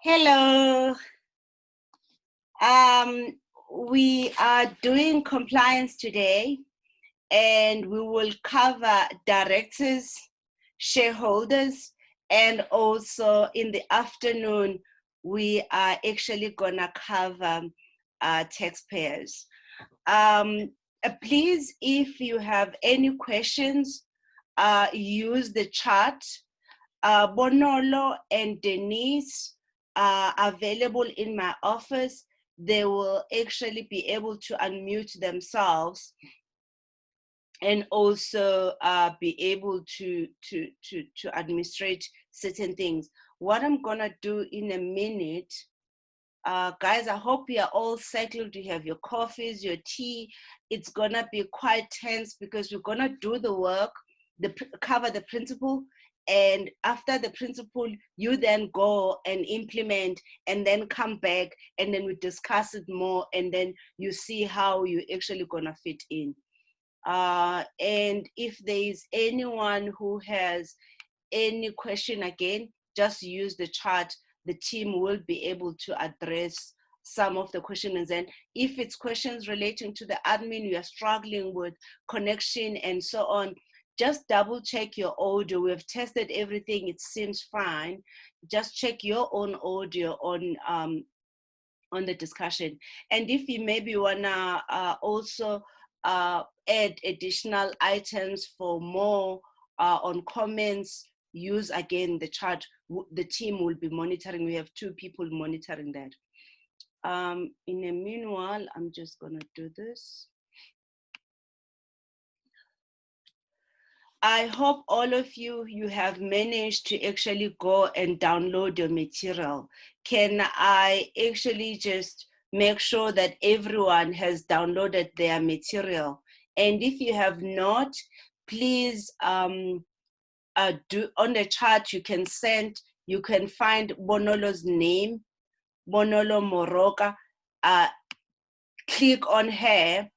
Hello. We are doing compliance today, and we will cover directors, shareholders, and also in the afternoon, we are actually gonna cover taxpayers. Please, if you have any questions, use the chat. Bonolo and Denise are available in my office. They will actually be able to unmute themselves and also be able to administrate certain things. What I'm gonna do in a minute, guys, I hope you are all settled. You have your coffees, your tea. It's gonna be quite tense because we're gonna do the work, cover the principle, and after the principle, you then go and implement and then come back and then we discuss it more and then you see how you're actually gonna fit in. And if there is anyone who has any question, again, just use the chat. The team will be able to address some of the questions. And if it's questions relating to the admin, you are struggling with connection and so on, just double check your audio. We've tested everything, it seems fine. Just check your own audio on the discussion. And if you maybe wanna also add additional items for more on comments, use again the chat. The team will be monitoring. We have 2 people monitoring that. In the meanwhile, I'm just gonna do this. I hope all of you have managed to actually go and download your material. Can I actually just make sure that everyone has downloaded their material? And if you have not, please do on the chat, you can find Bonolo's name, Bonolo Moroka, click on her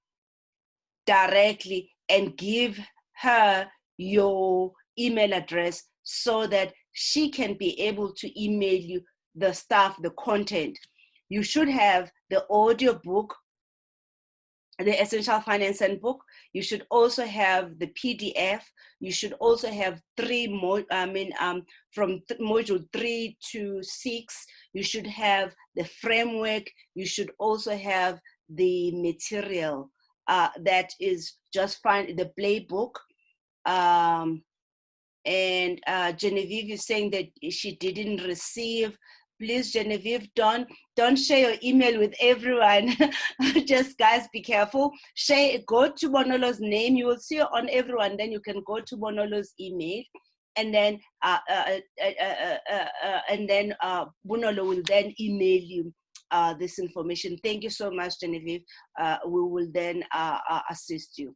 directly and give her your email address so that she can be able to email you the stuff, the content. You should have the audio book, the Essential Finance Handbook. You should also have the PDF. You should also have from module 3 to 6. You should have the framework. You should also have the material that is just fine, the playbook. And Genevieve is saying that she didn't receive. Please, Genevieve, don't share your email with everyone. Just guys, be careful. Go to Bonolo's name. You will see it on everyone. Then you can go to Bonolo's email, and then Bonolo will then email you this information. Thank you so much, Genevieve. We will then assist you.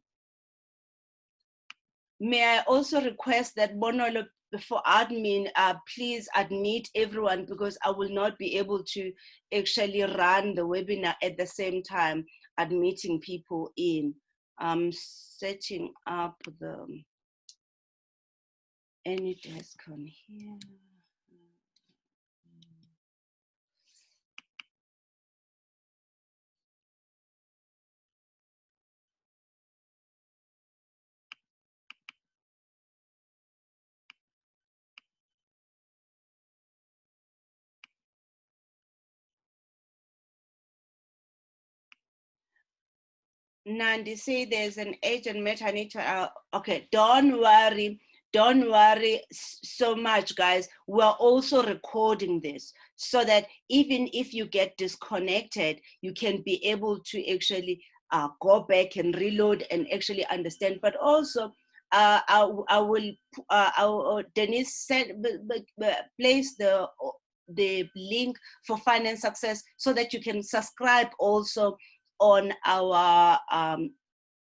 May I also request that Bonolo, for admin, please admit everyone because I will not be able to actually run the webinar at the same time, admitting people in. I'm setting up the any desk on here. Nandi, say there's an agent matter I need to, okay, don't worry so much, guys. We're also recording this so that even if you get disconnected, you can be able to actually go back and reload and actually understand. But also, I will, Denise said, place the link for Finance Success so that you can subscribe also on our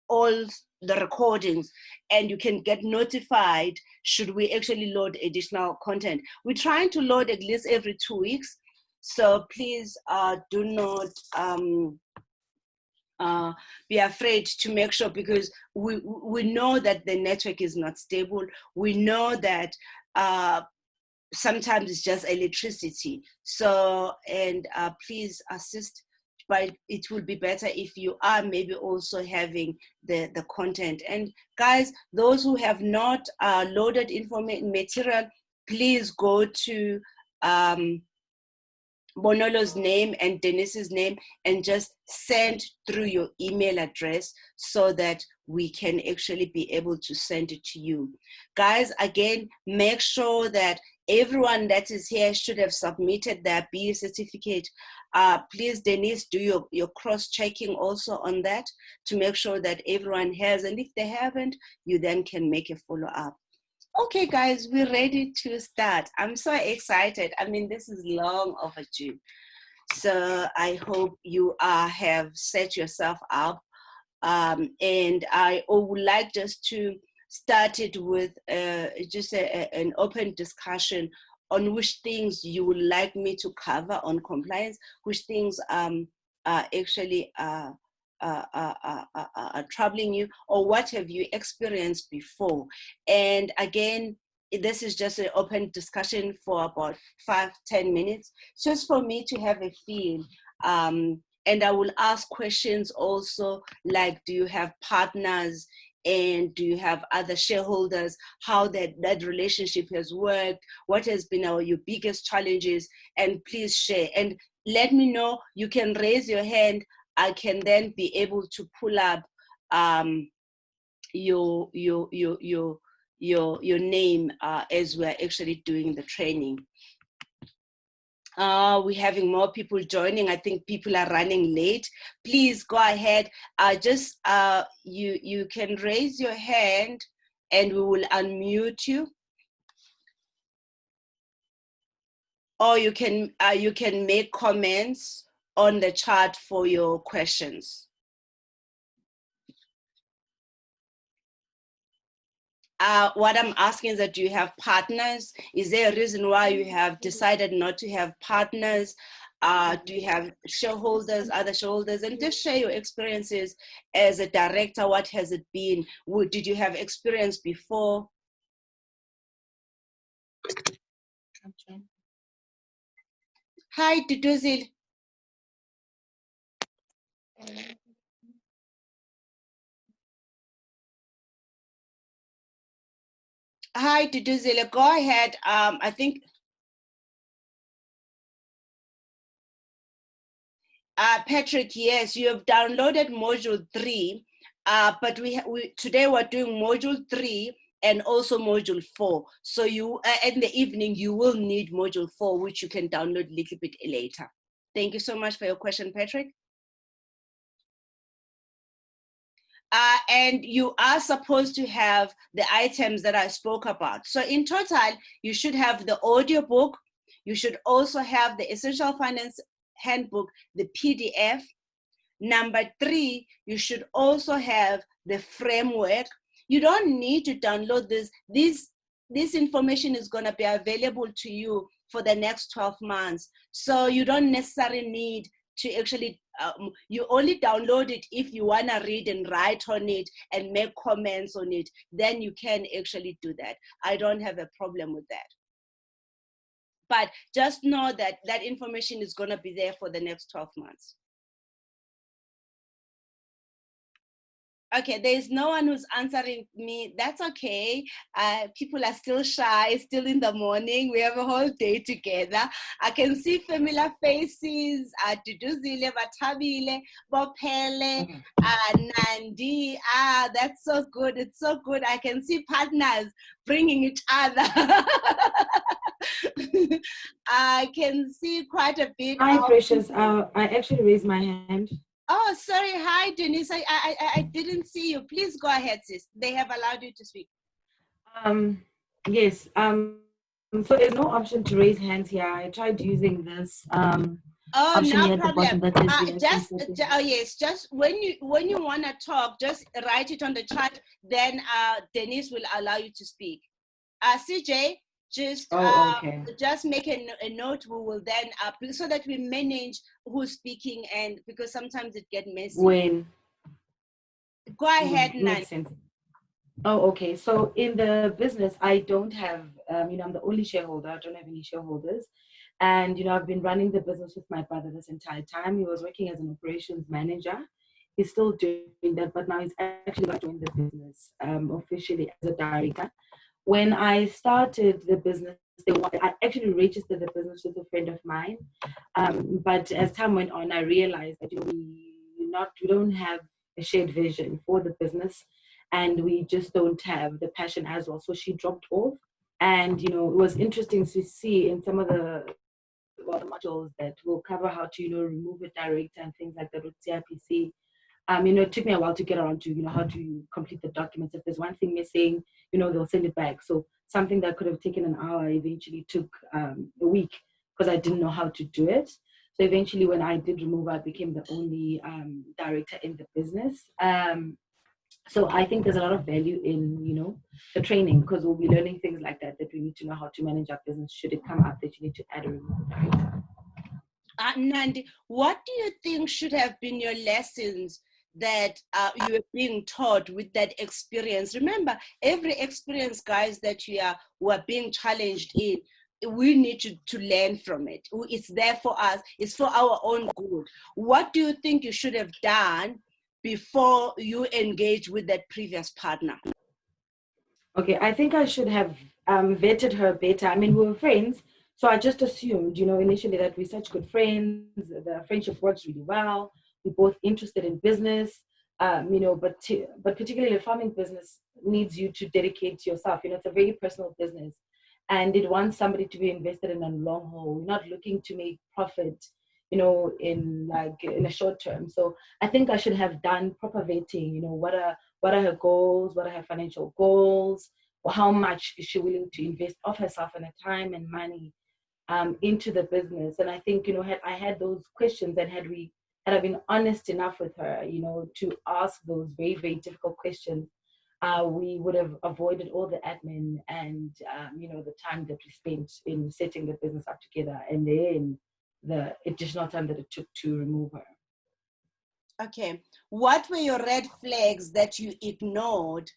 all the recordings, and you can get notified should we actually load additional content. We're trying to load at least every 2 weeks, so please do not be afraid to make sure, because we know that the network is not stable. We know that sometimes it's just electricity. So, and please assist, but it would be better if you are maybe also having the content. And guys, those who have not loaded material, please go to Bonolo's name and Denise's name and just send through your email address so that we can actually be able to send it to you. Guys, again, make sure that everyone that is here should have submitted their BE certificate. Please, Denise, do your cross-checking also on that to make sure that everyone has, and if they haven't, you then can make a follow-up. Okay, guys, we're ready to start. I'm so excited. I mean, this is long overdue. So I hope you have set yourself up. And I would like just to start it with just an open discussion on which things you would like me to cover on compliance, which things actually are troubling you, or what have you experienced before. And again, this is just an open discussion for about 5-10 minutes, just for me to have a feel. And I will ask questions also, like, do you have partners and do you have other shareholders? How that relationship has worked? What has been your biggest challenges? And please share and let me know. You can raise your hand. I can then be able to pull up your name as we're actually doing the training. We're having more people joining. I think people are running late. Please go ahead. You can raise your hand and we will unmute you. Or you can make comments on the chat for your questions. What I'm asking is that, do you have partners? Is there a reason why you have decided not to have partners? Do you have shareholders, other shareholders? And just share your experiences as a director. What has it been? Did you have experience before? Hi, Duduzil. Hi, Duduzile, go ahead. I think, Patrick, yes, you have downloaded module 3, but today we're doing module 3 and also module 4. So you, in the evening, you will need module 4, which you can download a little bit later. Thank you so much for your question, Patrick. And you are supposed to have the items that I spoke about. So in total, you should have the audio book. You should also have the Essential Finance Handbook, the PDF. Number 3, you should also have the framework. You don't need to download this. This information is going to be available to you for the next 12 months. So you don't necessarily need to actually, you only download it if you want to read and write on it and make comments on it. Then you can actually do that. I don't have a problem with that. But just know that that information is going to be there for the next 12 months. Okay, there's no one who's answering me. That's okay. People are still shy, still in the morning. We have a whole day together. I can see familiar faces. Duduzile, Batabile, Bopele, Nandi. That's so good. It's so good. I can see partners bringing each other. I can see quite a bit. Hi, Precious. I actually raised my hand. Oh, sorry. Hi, Denise. I didn't see you. Please go ahead, sis. They have allowed you to speak. Yes. So there's no option to raise hands here. I tried using this option here at the bottom that says yes, just when you want to talk, just write it on the chat. Then Denise will allow you to speak. CJ, just just make a note. We will then so that we manage who's speaking, and because sometimes it gets messy. When Go ahead, Nan. makes sense. Oh, okay. So in the business, I don't have, I'm the only shareholder. I don't have any shareholders. And, I've been running the business with my brother this entire time. He was working as an operations manager. He's still doing that, but now he's actually going to join the business officially as a director. When I started the business, I actually registered the business with a friend of mine. But as time went on, I realized that we don't have a shared vision for the business, and we just don't have the passion as well. So she dropped off, and it was interesting to see in some of the modules that will cover how to remove a director and things like that with CIPC. It took me a while to get around to, how to complete the documents. If there's one thing missing, they'll send it back. So something that could have taken an hour eventually took a week because I didn't know how to do it. So eventually when I did remove, I became the only director in the business. So I think there's a lot of value in, the training, because we'll be learning things like that we need to know how to manage our business should it come up that you need to add a remove director. Nandi, what do you think should have been your lessons that you were being taught with that experience? Remember, every experience, guys, that were being challenged in, we need to learn from it. It's there for us. It's for our own good. What do you think you should have done before you engage with that previous partner? Okay, I think I should have vetted her better. I mean, we were friends, so I just assumed, initially that we're such good friends. The friendship works really well. We're both interested in business, but particularly the farming business needs you to dedicate yourself. It's a very personal business, and it wants somebody to be invested in a long haul. We're not looking to make profit, in a short term. So I think I should have done proper vetting. What are her goals? What are her financial goals? Or how much is she willing to invest of herself and her time and money into the business? And I think, had I had those questions, and had I been honest enough with her, to ask those very, very difficult questions, we would have avoided all the admin and, the time that we spent in setting the business up together, and then the additional time that it took to remove her. Okay. What were your red flags that you ignored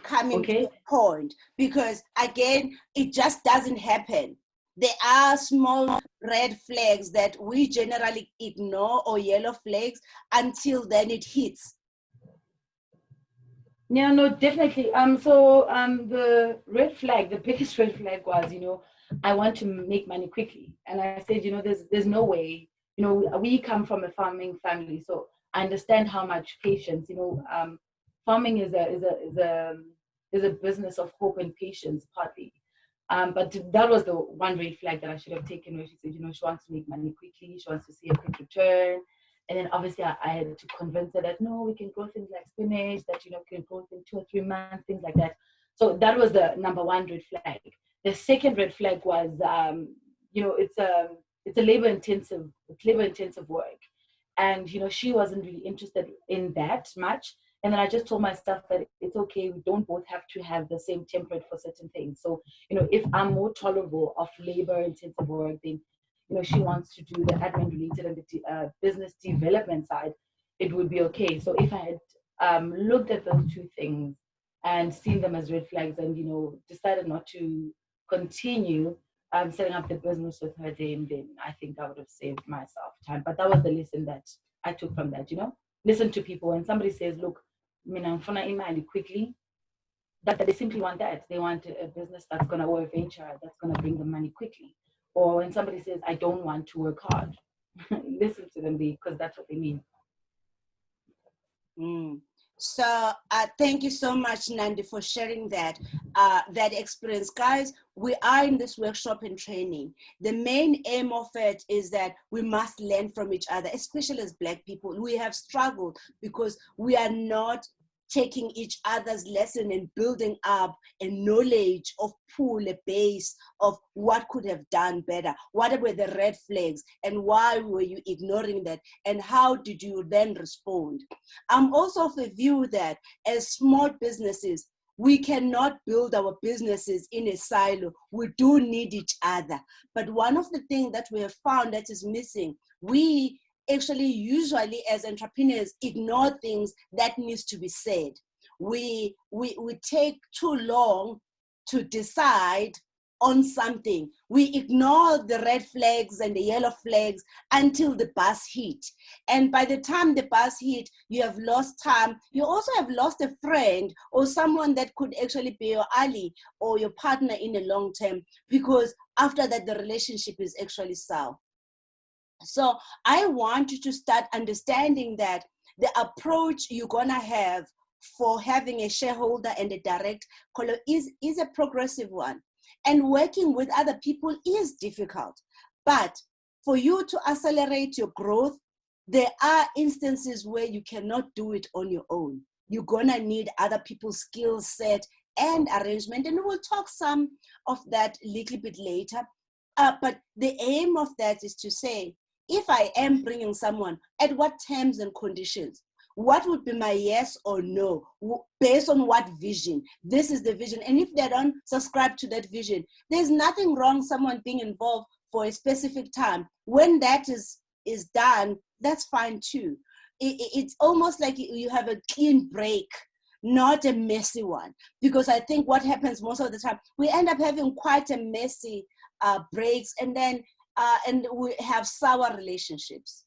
coming to the point? Because again, it just doesn't happen. There are small red flags that we generally ignore, or yellow flags, until then it hits. Yeah, no, definitely. The red flag, the biggest red flag was, I want to make money quickly. And I said, there's no way, we come from a farming family, so I understand how much patience, farming is a business of hope and patience partly. But that was the one red flag that I should have taken, where she said, she wants to make money quickly, she wants to see a quick return. And then obviously I had to convince her that no, we can grow things like spinach, that can grow in 2 or 3 months, things like that. So that was the number one red flag. The second red flag was, it's a labor intensive work, and she wasn't really interested in that much. And then I just told myself that it's okay, we don't both have to have the same template for certain things. So if I'm more tolerable of labor intensive work, then she wants to do the admin related and the business development side, it would be okay. So if I had looked at those two things and seen them as red flags, and decided not to continue setting up the business with her, then I think I would have saved myself time. But that was the lesson that I took from that. Listen to people. When somebody says, look, I'm gonna email quickly, that they simply want that. They want a business that's going to, or a venture that's going to bring them money quickly. Or when somebody says, I don't want to work hard, listen to them, because that's what they mean. So thank you so much, Nandi, for sharing that experience. Guys, we are in this workshop and training. The main aim of it is that we must learn from each other, especially as Black people. We have struggled because we are not taking each other's lesson and building up a knowledge of pool, a base of what could have done better. What were the red flags, and why were you ignoring that, and how did you then respond? I'm also of the view that as small businesses, we cannot build our businesses in a silo. We do need each other. But one of the things that we have found that is missing, we actually usually as entrepreneurs ignore things that needs to be said. we take too long to decide on something. We ignore the red flags and the yellow flags until the bus hit. And by the time the bus hit, you have lost time. You also have lost a friend or someone that could actually be your ally or your partner in the long term, because after that, the relationship is actually sour. So I want you to start understanding that the approach you're gonna have for having a shareholder and a direct caller is a progressive one. And working with other people is difficult. But for you to accelerate your growth, there are instances where you cannot do it on your own. You're gonna need other people's skill set and arrangement. And we'll talk some of that a little bit later. But the aim of that is to say, if I am bringing someone, at what terms and conditions? What would be my yes or no, based on what vision? This is the vision. And if they don't subscribe to that vision, there's nothing wrong someone being involved for a specific time. When that is done, that's fine too. It's almost like you have a clean break, not a messy one. Because I think what happens most of the time, we end up having quite a messy breaks, and then and we have sour relationships.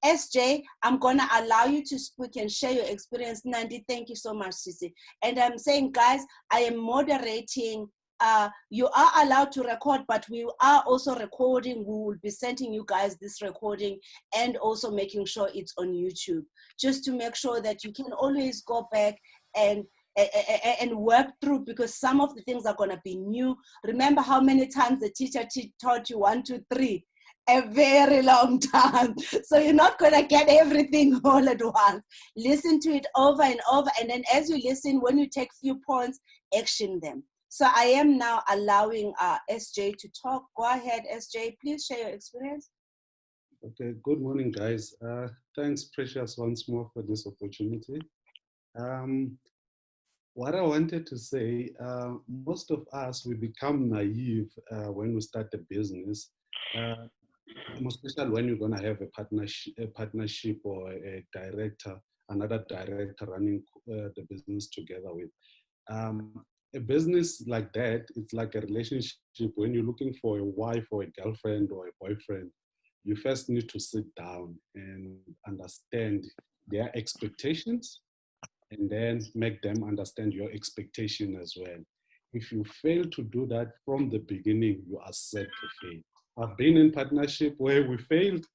SJ, I'm gonna allow you to speak and share your experience. Nandi, thank you so much, Sisi. And I'm saying, guys, I am moderating. You are allowed to record, but we are also recording. We will be sending you guys this recording and also making sure it's on YouTube, just to make sure that you can always go back and work through, because some of the things are going to be new. Remember how many times the teacher taught you 1, 2, 3? A very long time. So you're not going to get everything all at once. Listen to it over and over. And then as you listen, when you take few points, action them. So I am now allowing SJ to talk. Go ahead, SJ. Please share your experience. Okay, good morning, guys. Thanks, Precious, once more for this opportunity. What I wanted to say, most of us, we become naive when we start a business, especially when you're going to have a partnership or a director, another director running the business together with. A business like that, it's like a relationship. When you're looking for a wife or a girlfriend or a boyfriend, you first need to sit down and understand their expectations, and then make them understand your expectation as well. If you fail to do that from the beginning, you are set to fail. I've been in partnership where we failed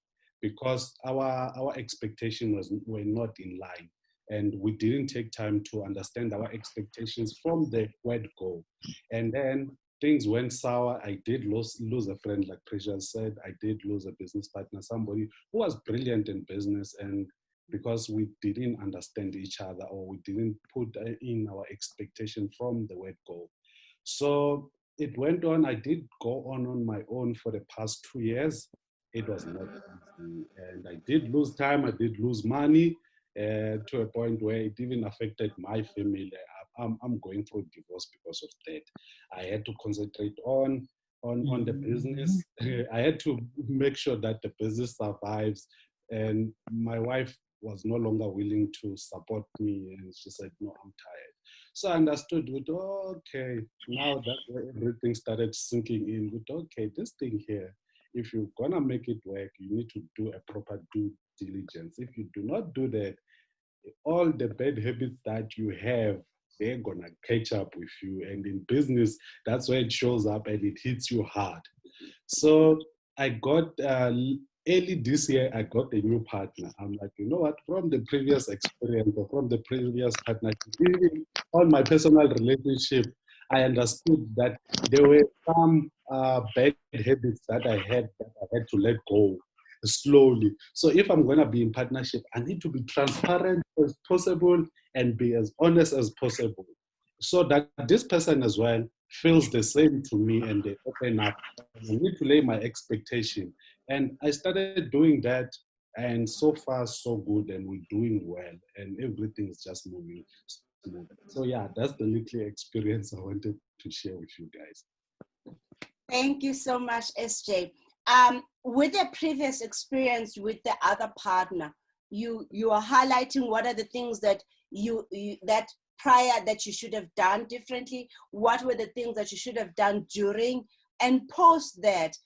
because our expectations were not in line, and we didn't take time to understand our expectations from the word go. And then things went sour. I did lose a friend, like Precious said. I did lose a business partner, somebody who was brilliant in business, and because we didn't understand each other, or we didn't put in our expectation from the word go. So it went on. I did go on my own for the past 2 years. It was not easy, and I did lose time. I did lose money to a point where it even affected my family. I'm going through divorce because of that. I had to concentrate on the business. I had to make sure that the business survives, and my wife was no longer willing to support me, and she said, no, I'm tired. So I understood with, okay, now that everything started sinking in with, okay, this thing here, if you're gonna make it work, you need to do a proper due diligence. If you do not do that, all the bad habits that you have, they're gonna catch up with you. And in business, that's where it shows up and it hits you hard. So I got early this year, I got a new partner. I'm like, you know what, from the previous experience or from the previous partnership, even on my personal relationship, I understood that there were some bad habits that I had to let go slowly. So if I'm going to be in partnership, I need to be transparent as possible and be as honest as possible, so that this person as well feels the same to me and they open up. I need to lay my expectation. And I started doing that, and so far so good, and we're doing well, and everything is just moving smooth. So yeah, that's the little experience I wanted to share with you guys. Thank you so much, SJ. With the previous experience with the other partner, you are highlighting what are the things that that prior that you should have done differently? What were the things that you should have done during? And post that,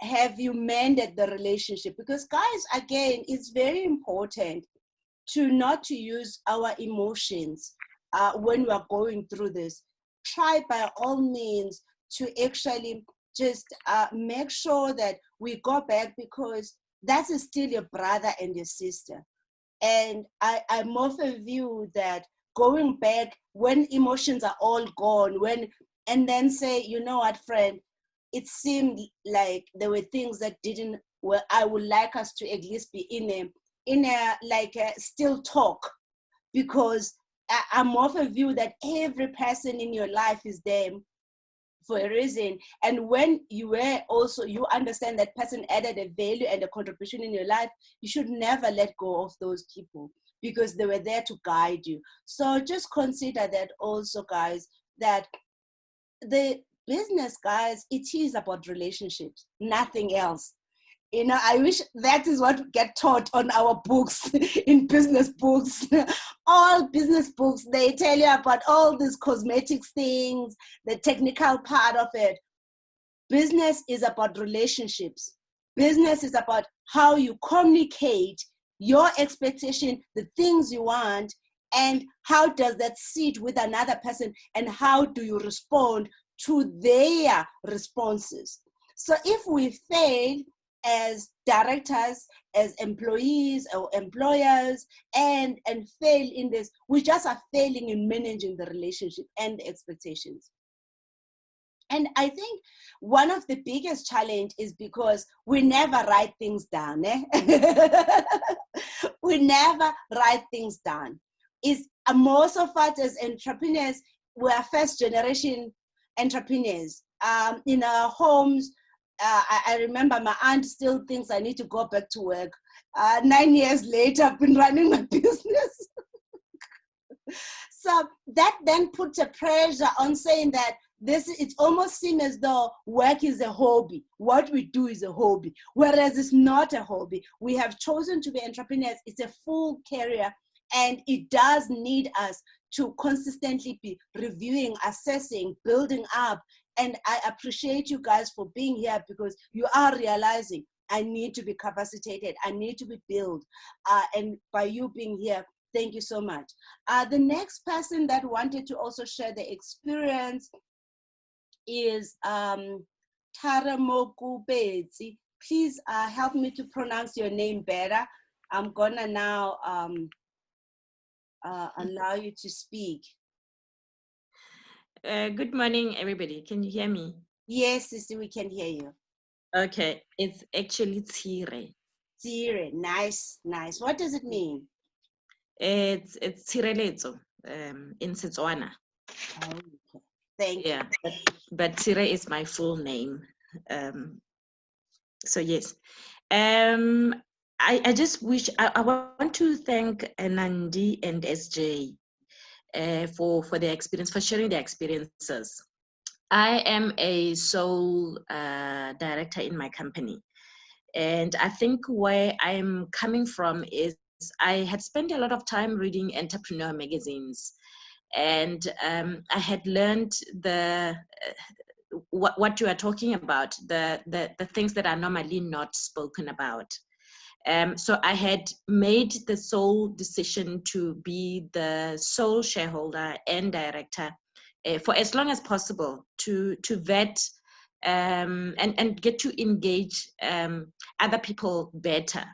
have you mended the relationship? Because guys, again, it's very important not to use our emotions when we are going through this. Try by all means to actually just make sure that we go back, because that is still your brother and your sister. And I'm of a view that going back when emotions are all gone, and then say, you know what, friend, it seemed like there were things that didn't, well, I would like us to at least be in a still talk, because I'm of a view that every person in your life is there for a reason. And when you understand that person added a value and a contribution in your life, you should never let go of those people, because they were there to guide you. So just consider that also, guys, that the business, guys, it is about relationships, nothing else. You know, I wish that is what we get taught on our books, in business books. All business books, they tell you about all these cosmetics things, the technical part of it. Business is about relationships. Business is about how you communicate your expectation, the things you want, and how does that sit with another person, and how do you respond to their responses. So if we fail as directors, as employees or employers, and fail in this, we just are failing in managing the relationship and the expectations. And I think one of the biggest challenge is because we never write things down. We never write things down. Most of us as entrepreneurs, we are first generation entrepreneurs. In our homes, I remember my aunt still thinks I need to go back to work. 9 years later, I've been running my business. So that then puts a pressure on saying that it almost seems as though work is a hobby. What we do is a hobby, whereas it's not a hobby. We have chosen to be entrepreneurs. It's a full career, and it does need us to consistently be reviewing, assessing, building up. And I appreciate you guys for being here, because you are realizing I need to be capacitated, I need to be built. And by you being here, thank you so much. The next person that wanted to also share the experience is Taramoku Betsi. Please help me to pronounce your name better. I'm gonna now allow you to speak. Good morning, everybody. Can you hear me? Yes, sister, we can hear you. Okay, it's actually Tsire. Tsire, nice, nice. What does it mean? It's Tsireletso in Setswana. Oh, okay. Thank you. But Tsire is my full name. So yes, I just wish I want to thank Nandi and SJ for their experience, for sharing their experiences. I am a sole director in my company. And I think where I'm coming from is I had spent a lot of time reading entrepreneur magazines. And I had learned what you are talking about, the things that are normally not spoken about. So I had made the sole decision to be the sole shareholder and director for as long as possible to vet and get to engage other people better.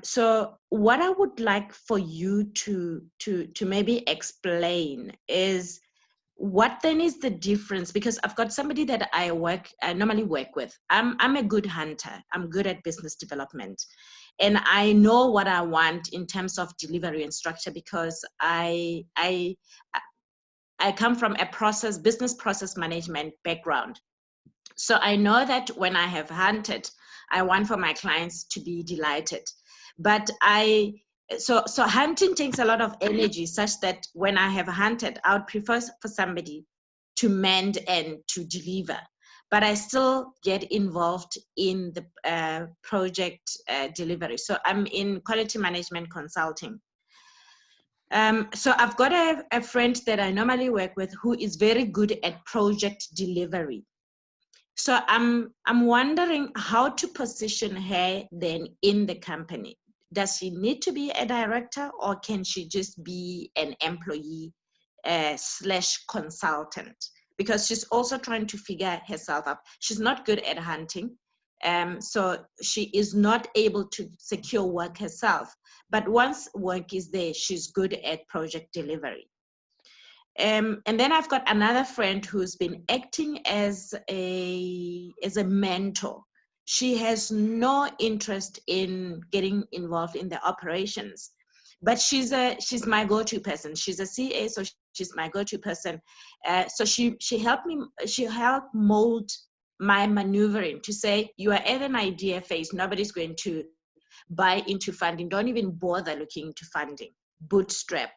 So what I would like for you to maybe explain is what then is the difference, because I've got somebody that I normally work with. I'm a good hunter. I'm good at business development. And I know what I want in terms of delivery and structure, because I come from a business process management background. So I know that when I have hunted, I want for my clients to be delighted. But so hunting takes a lot of energy, such that when I have hunted, I would prefer for somebody to mend and to deliver. But I still get involved in the project delivery. So I'm in quality management consulting. So I've got a friend that I normally work with who is very good at project delivery. So I'm wondering how to position her then in the company. Does she need to be a director, or can she just be an employee slash consultant? Because she's also trying to figure herself out. She's not good at hunting. So she is not able to secure work herself. But once work is there, she's good at project delivery. And then I've got another friend who's been acting as a mentor. She has no interest in getting involved in the operations, but she's my go-to person. She's a CA, so she's my go-to person. So she helped mold my maneuvering to say, you are at an idea phase. Nobody's going to buy into funding. Don't even bother looking into funding. Bootstrap.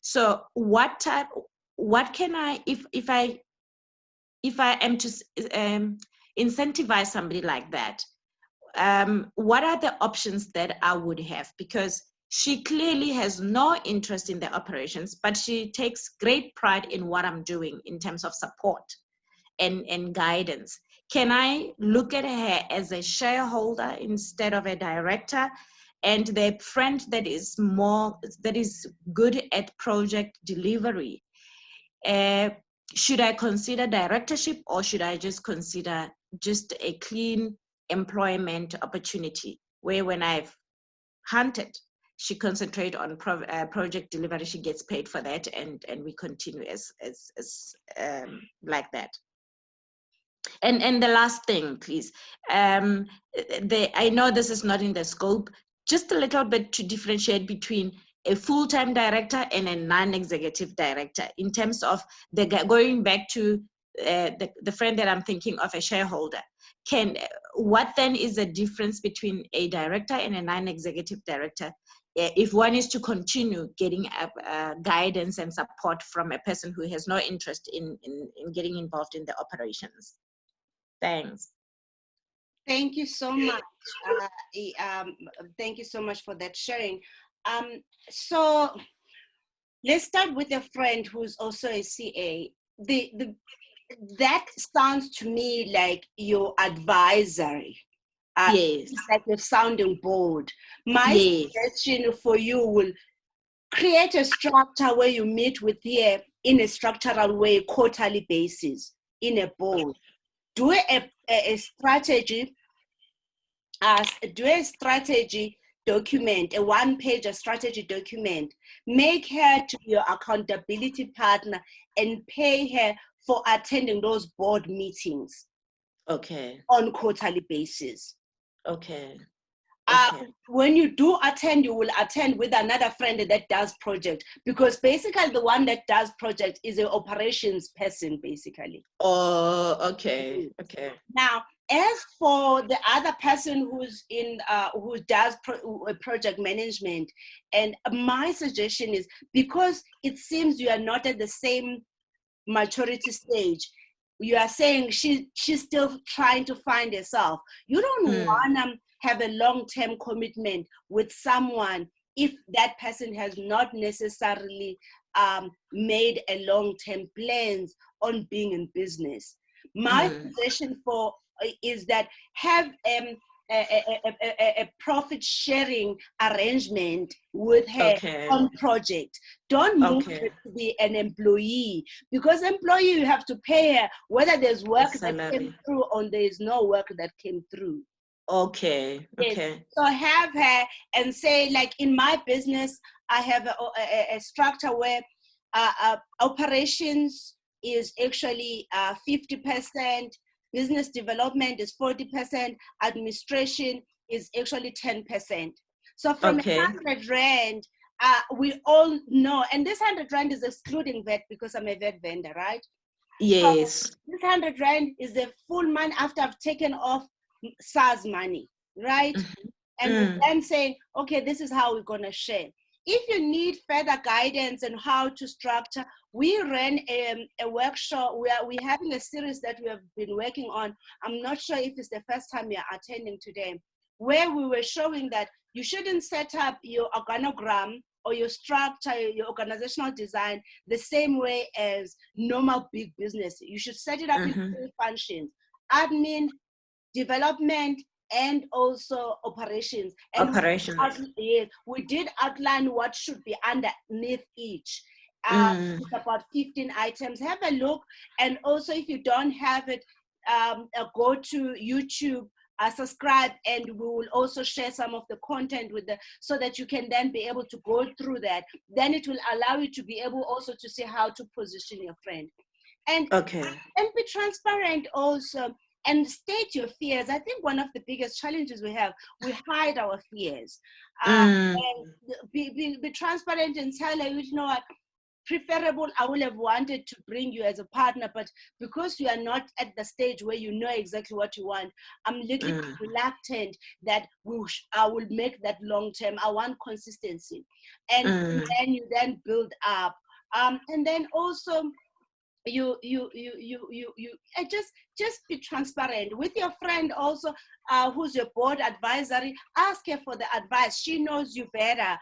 So what can I, if I am to incentivize somebody like that, what are the options that I would have? Because she clearly has no interest in the operations, but she takes great pride in what I'm doing in terms of support and guidance. Can I look at her as a shareholder instead of a director? And the friend that is good at project delivery, should I consider directorship, or should I just consider just a clean employment opportunity where when I've hunted, she concentrate on project delivery, she gets paid for that, and we continue as like that. And the last thing, please, I know this is not in the scope, just a little bit to differentiate between a full-time director and a non-executive director in terms of going back to the friend that I'm thinking of, a shareholder. What then is the difference between a director and a non-executive director if one is to continue getting guidance and support from a person who has no interest in getting involved in the operations? Thanks. Thank you so much. Thank you so much for that sharing. So let's start with a friend who's also a CA. That sounds to me like your advisory. Yes. It's like a sounding board. My suggestion for you will create a structure where you meet with her in a structural way, quarterly basis, in a board. Do a strategy. Do a strategy document, a one-page strategy document. Make her to your accountability partner and pay her for attending those board meetings. Okay. On quarterly basis. Okay. When you do attend, you will attend with another friend that does project, because basically the one that does project is an operations person, basically. Oh, okay. Okay. Now, as for the other person who's who does project management, and my suggestion is, because it seems you are not at the same maturity stage, you are saying she's still trying to find herself. You don't want to have a long-term commitment with someone if that person has not necessarily made a long-term plans on being in business. My suggestion is that have a profit sharing arrangement with her on project. Don't move her to be an employee, because employee, you have to pay her whether there's work that came through or there is no work that came through. Okay. Yes. Okay. So have her and say, like, in my business, I have a structure where operations is actually 50%, business development is 40%, administration is actually 10%. So from 100 Rand, we all know, and this 100 Rand is excluding VAT because I'm a VAT vendor, right? Yes. So this 100 Rand is the full money after I've taken off SARS money, right? And then saying, okay, this is how we're gonna share. If you need further guidance on how to structure, we ran a workshop where we're having a series that we have been working on. I'm not sure if it's the first time you're attending today, where we were showing that you shouldn't set up your organogram or your structure, your organizational design, the same way as normal big business. You should set it up in 3 functions: admin, development, and also operations. And we did outline what should be underneath each. It's about 15 items. Have a look. And also, if you don't have it, go to YouTube, subscribe, and we will also share some of the content with so that you can then be able to go through that. Then it will allow you to be able also to see how to position your friend. And be transparent also, and state your fears. I think one of the biggest challenges we have, we hide our fears. And be transparent and tell her, you know what, preferable, I would have wanted to bring you as a partner, but because you are not at the stage where you know exactly what you want, I'm little reluctant that I will make that long term. I want consistency. And then you then build up. And then also, you just be transparent with your friend also, who's your board advisory. Ask her for the advice. She knows you better.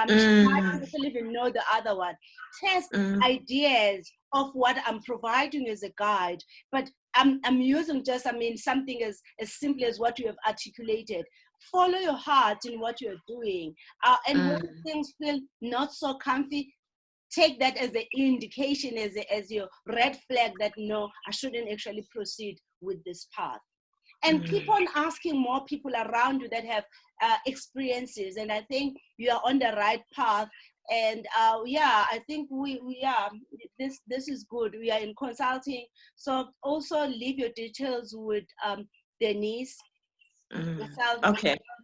She might not even know the other one. Test ideas of what I'm providing as a guide, but I'm using just, something as simple as what you have articulated. Follow your heart in what you're doing, and when things feel not so comfy, take that as an indication, as your red flag that no, I shouldn't actually proceed with this path. And keep on asking more people around you that have experiences. And I think you are on the right path. And I think we are. This is good. We are in consulting. So also leave your details with Denise.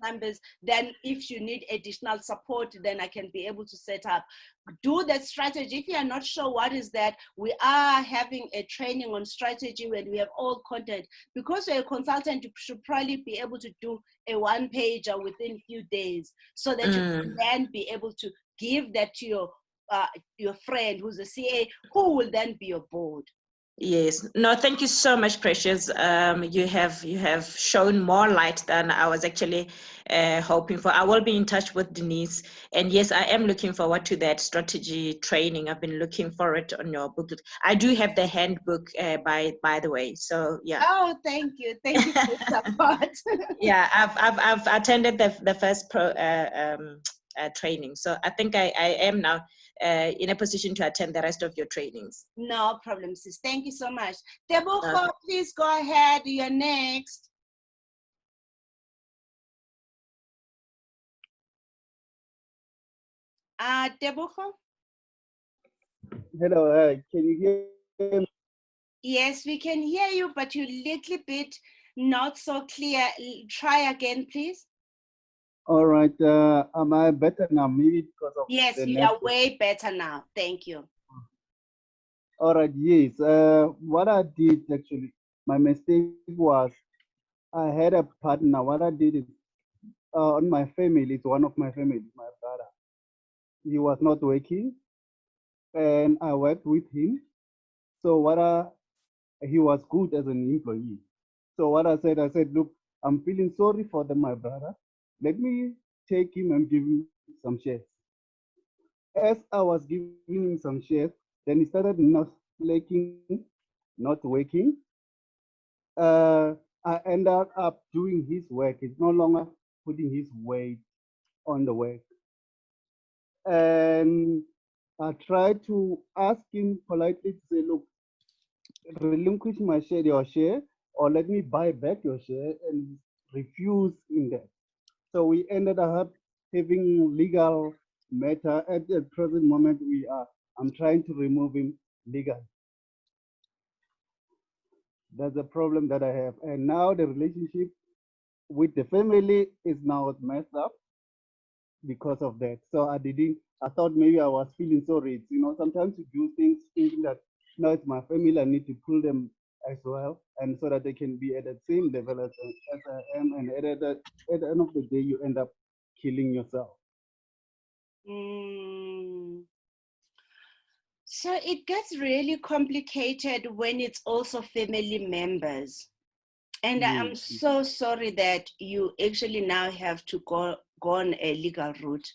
Numbers. Then if you need additional support, then I can be able to set up. Do that strategy. If you are not sure what is that, we are having a training on strategy where we have all content. Because you're a consultant, you should probably be able to do a 1-pager within a few days, so that you can then be able to give that to your friend who's a CA, who will then be your board. Yes. No, thank you so much, Precious. You have shown more light than I was actually hoping for. I will be in touch with Denise. And yes, I am looking forward to that strategy training. I've been looking for it on your booklet. I do have the handbook, by the way. So yeah. Oh, thank you. Thank you for the support. Yeah, I've attended the first training. So I think I am now in a position to attend the rest of your trainings. No problem, sis. Thank you so much. Tebogo, please go ahead. You're next. Tebogo? Hello, can you hear me? Yes, we can hear you, but you're a little bit not so clear. Try again, please. All right. Am I better now? Maybe because of yes, the you network. are way better now. Thank you. All right. Yes. What I did actually, my mistake was I had a partner. What I did is on my family. It's one of my family, my brother. He was not working, and I worked with him. So he was good as an employee. So what I said, look, I'm feeling sorry for my brother. Let me take him and give him some shares. As I was giving him some shares, then he started not working. I ended up doing his work. It's no longer putting his weight on the work. And I tried to ask him politely to say, look, relinquish your share, or let me buy back your share, and refuse in that. So we ended up having legal matter. At the present moment, I'm trying to remove him legally. That's a problem that I have. And now the relationship with the family is now messed up because of that. So I thought maybe I was feeling sorry. Sometimes you do things thinking that, no, it's my family, I need to pull them as well, and so that they can be at the same level as I am. And at the end of the day, you end up killing yourself. So it gets really complicated when it's also family members. And yes. I'm so sorry that you actually now have to go on a legal route.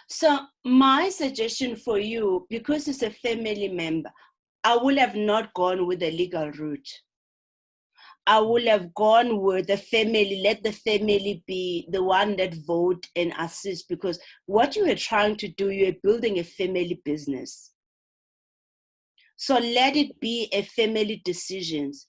So my suggestion for you, because it's a family member, I would have not gone with the legal route. I would have gone with the family, let the family be the one that vote and assist, because what you are trying to do, you're building a family business. So let it be a family decisions.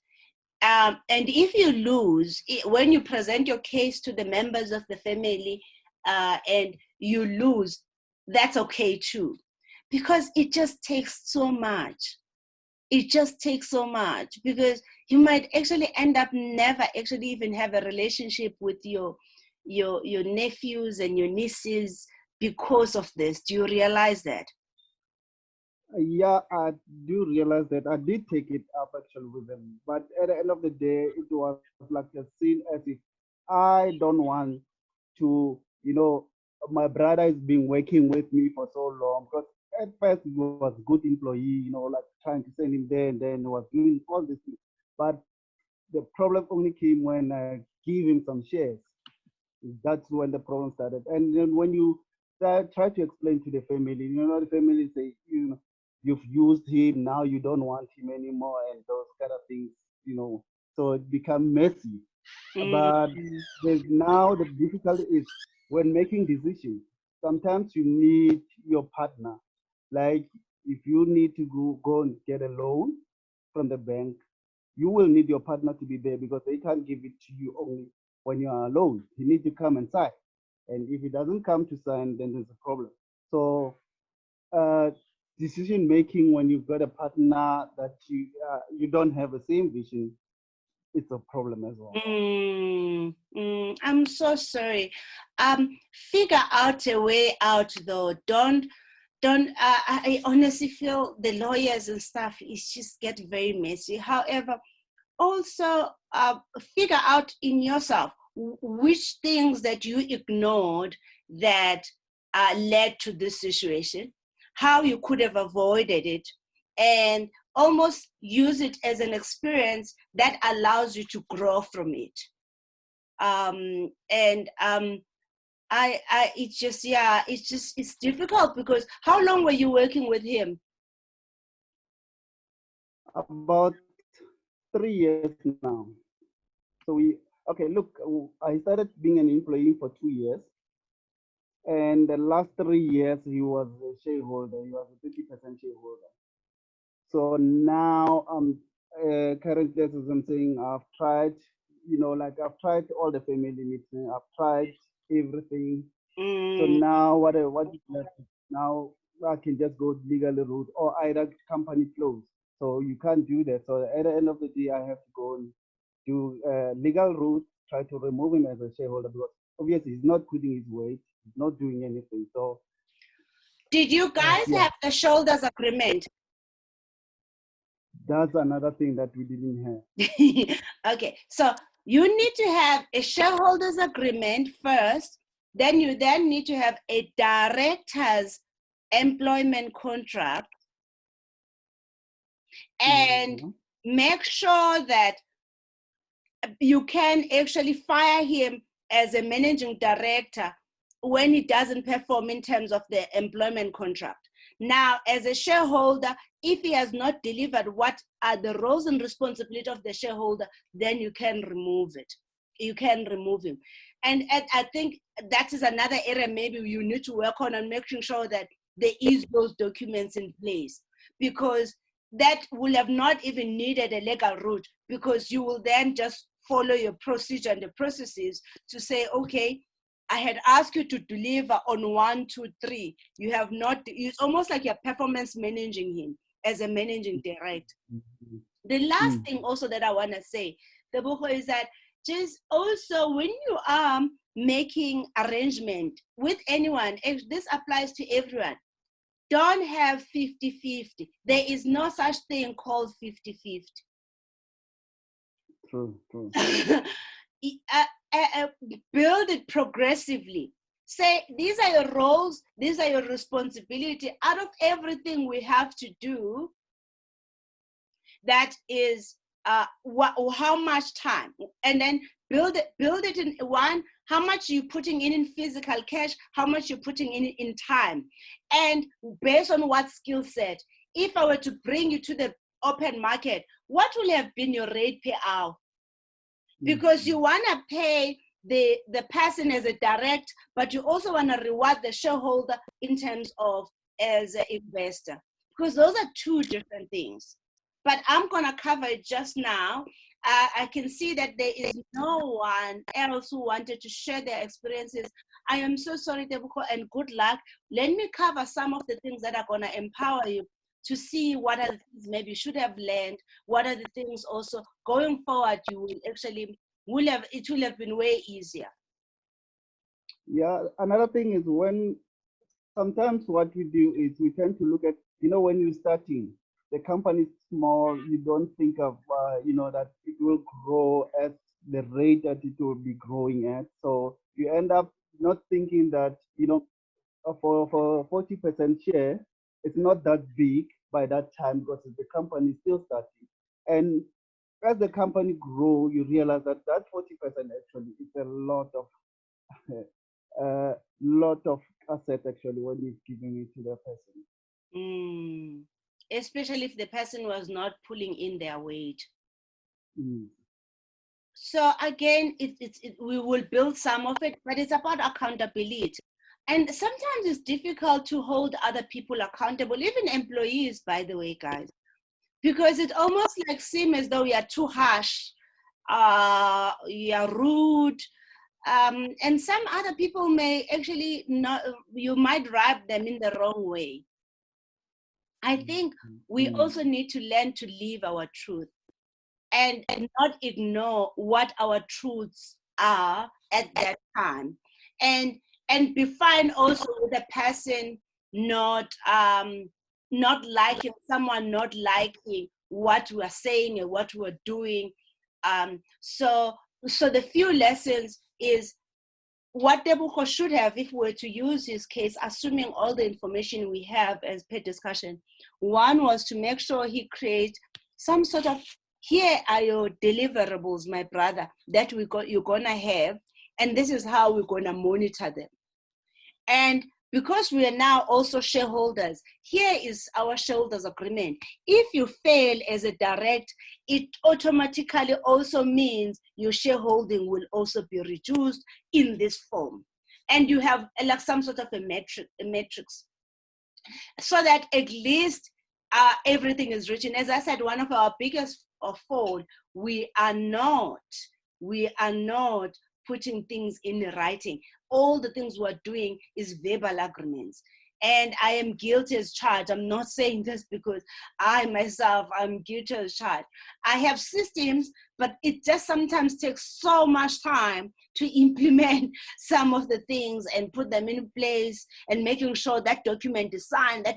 And if you lose, when you present your case to the members of the family and you lose, that's okay too. Because it just takes so much. It just takes so much, because you might actually end up never actually even have a relationship with your nephews and your nieces because of this. Do you realize that? Yeah, I do realize that. I did take it up actually with them, but at the end of the day, it was like a scene as if I don't want to, my brother has been working with me for so long, because at first he was a good employee, like trying to send him there, and then he was doing all this thing. But the problem only came when I give him some shares. That's when the problem started. And then when you try to explain to the family, the family say, you've used him, now you don't want him anymore, and those kind of things, so it become messy. But there's now the difficulty is when making decisions, sometimes you need your partner. Like if you need to go and get a loan from the bank, you will need your partner to be there, because they can't give it to you only when you are alone. He needs to come and sign. And if he doesn't come to sign, then there's a problem. So decision making when you've got a partner that you don't have the same vision, it's a problem as well. I'm so sorry. Figure out a way out though. Don't. I honestly feel the lawyers and stuff is just get very messy. However, also figure out in yourself which things that you ignored that led to this situation, how you could have avoided it, and almost use it as an experience that allows you to grow from it. It's difficult, because how long were you working with him? About 3 years now. So I started being an employee for 2 years. And the last 3 years, he was a shareholder. He was a 50% shareholder. So now currently, as I'm saying, I've tried, I've tried all the family meetings. I've tried everything. So now what is left? Now I can just go legal route, or either company close. So you can't do that. So at the end of the day, I have to go and do legal route, try to remove him as a shareholder, because obviously he's not putting his weight, he's not doing anything. So did you guys have the shoulders agreement? That's another thing that we didn't have. Okay, so you need to have a shareholders agreement first, then you need to have a director's employment contract, and make sure that you can actually fire him as a managing director when he doesn't perform in terms of the employment contract. Now, as a shareholder, if he has not delivered what are the roles and responsibility of the shareholder, then you can remove it. You can remove him. And I think that is another area maybe you need to work on and making sure that there is those documents in place, because that will have not even needed a legal route, because you will then just follow your procedure and the processes to say, okay, I had asked you to deliver on 1, 2, 3. You have not. It's almost like you're performance managing him as a managing director. The last thing also that I want to say, Tebogo, is that just also when you are making arrangement with anyone, this applies to everyone, don't have 50-50. There is no such thing called 50-50. True. Build it progressively. Say, these are your roles, these are your responsibility. Out of everything we have to do, that is how much time, and then build it in one. how much you're putting in physical cash, how much you're putting in time, and based on what skill set. If I were to bring you to the open market, what will have been your rate per hour? Because you want to pay the person as a direct, but you also want to reward the shareholder in terms of as an investor, because those are two different things. But I'm going to cover it just now. I can see that there is no one else who wanted to share their experiences. I am so sorry, Tebuko, and good luck. Let me cover some of the things that are going to empower you to see what are the things maybe you should have learned, what are the things also going forward you will actually, it will have been way easier. Yeah, another thing is when sometimes what we do is we tend to look at, when you're starting, the company is small, you don't think of, that it will grow at the rate that it will be growing at. So you end up not thinking that, for 40% share, it's not that big by that time because the company is still starting. And as the company grow, you realize that 40% actually is a lot of asset actually when you're giving it to the person. Especially if the person was not pulling in their weight. Mm. So again, we will build some of it, but it's about accountability. And sometimes it's difficult to hold other people accountable, even employees, by the way, guys, because it almost like seems as though we are too harsh, you are rude, and some other people may actually not, you might rub them in the wrong way. I think we also need to learn to live our truth and not ignore what our truths are at that time, and be fine also with a person not liking, someone not liking what we are saying and what we're doing. So the few lessons is what Tebuko should have, if we were to use his case, assuming all the information we have as per discussion. One was to make sure he creates some sort of, here are your deliverables, my brother, that you're gonna have, and this is how we're gonna monitor them. And because we are now also shareholders, here is our shareholders agreement. If you fail as a direct, it automatically also means your shareholding will also be reduced in this form. And you have like some sort of a matrix, so that at least everything is written. As I said, one of our biggest fault, we are not putting things in writing. All the things we're doing is verbal agreements. And I am guilty as charged. I'm not saying this because I myself, I'm guilty as charged. I have systems, but it just sometimes takes so much time to implement some of the things and put them in place and making sure that document is signed,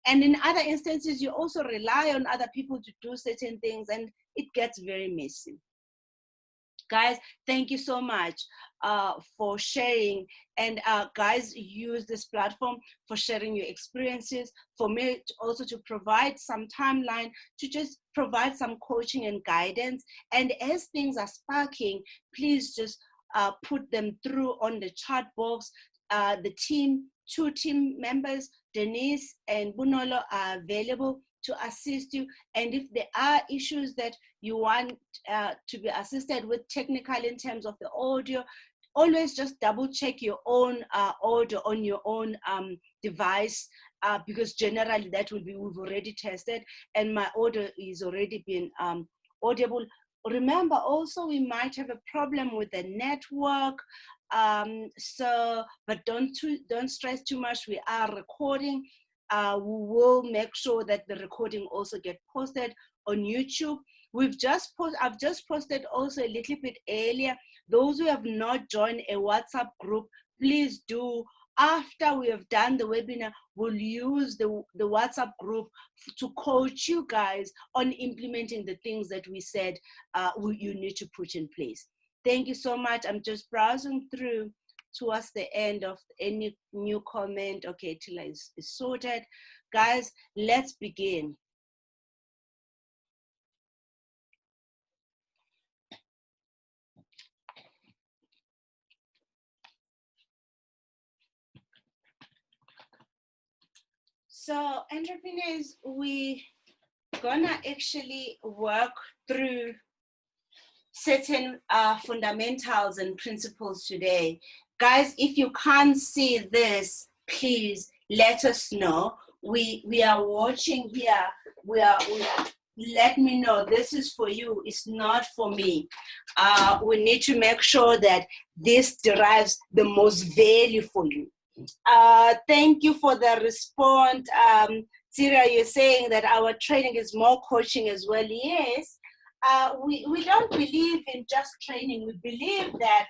And in other instances, you also rely on other people to do certain things, and it gets very messy. Guys, thank you so much for sharing. And guys, use this platform for sharing your experiences, for me also to provide some timeline, to just provide some coaching and guidance. And as things are sparking, please just put them through on the chat box. The team, 2 team members, Denise and Bunolo, are available to assist you. And if there are issues that you want to be assisted with technical in terms of the audio, always just double check your own audio on your own device, because generally that will be, we've already tested, and my audio is already been audible. Remember also, we might have a problem with the network, but don't stress too much. We are recording. We will make sure that the recording also get posted on YouTube. I've just posted also a little bit earlier. Those who have not joined a WhatsApp group, please do. After we have done the webinar, we'll use the WhatsApp group to coach you guys on implementing the things that we said you need to put in place. Thank you so much. I'm just browsing through towards the end of any new comment. Okay, Tila is sorted. Guys, let's begin. So entrepreneurs, we gonna actually work through certain fundamentals and principles today. Guys, if you can't see this, please let us know. We are watching here. We let me know. This is for you. It's not for me. We need to make sure that this derives the most value for you. Thank you for the response. Syria, you're saying that our training is more coaching as well. Yes. We don't believe in just training. We believe that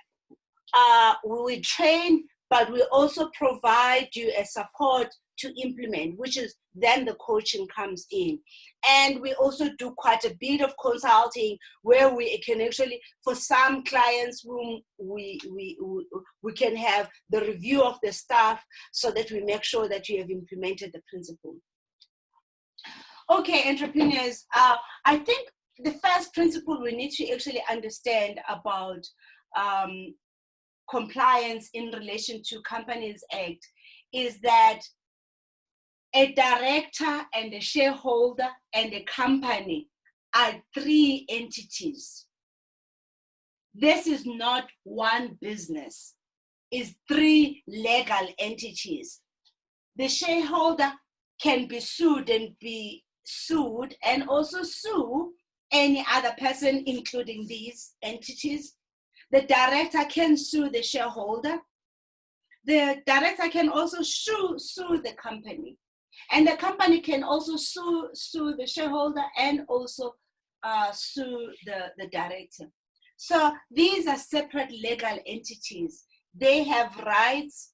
we train, but we also provide you a support to implement, which is then the coaching comes in. And we also do quite a bit of consulting where we can actually, for some clients, whom we can have the review of the staff so that we make sure that you have implemented the principle. Okay, entrepreneurs, I think the first principle we need to actually understand about compliance in relation to Companies Act is that a director and a shareholder and a company are three entities. This is not one business. It's three legal entities. The shareholder can be sued and also sue any other person, including these entities. The director can sue the shareholder. The director can also sue the company. And the company can also sue the shareholder and also sue the director. So these are separate legal entities. They have rights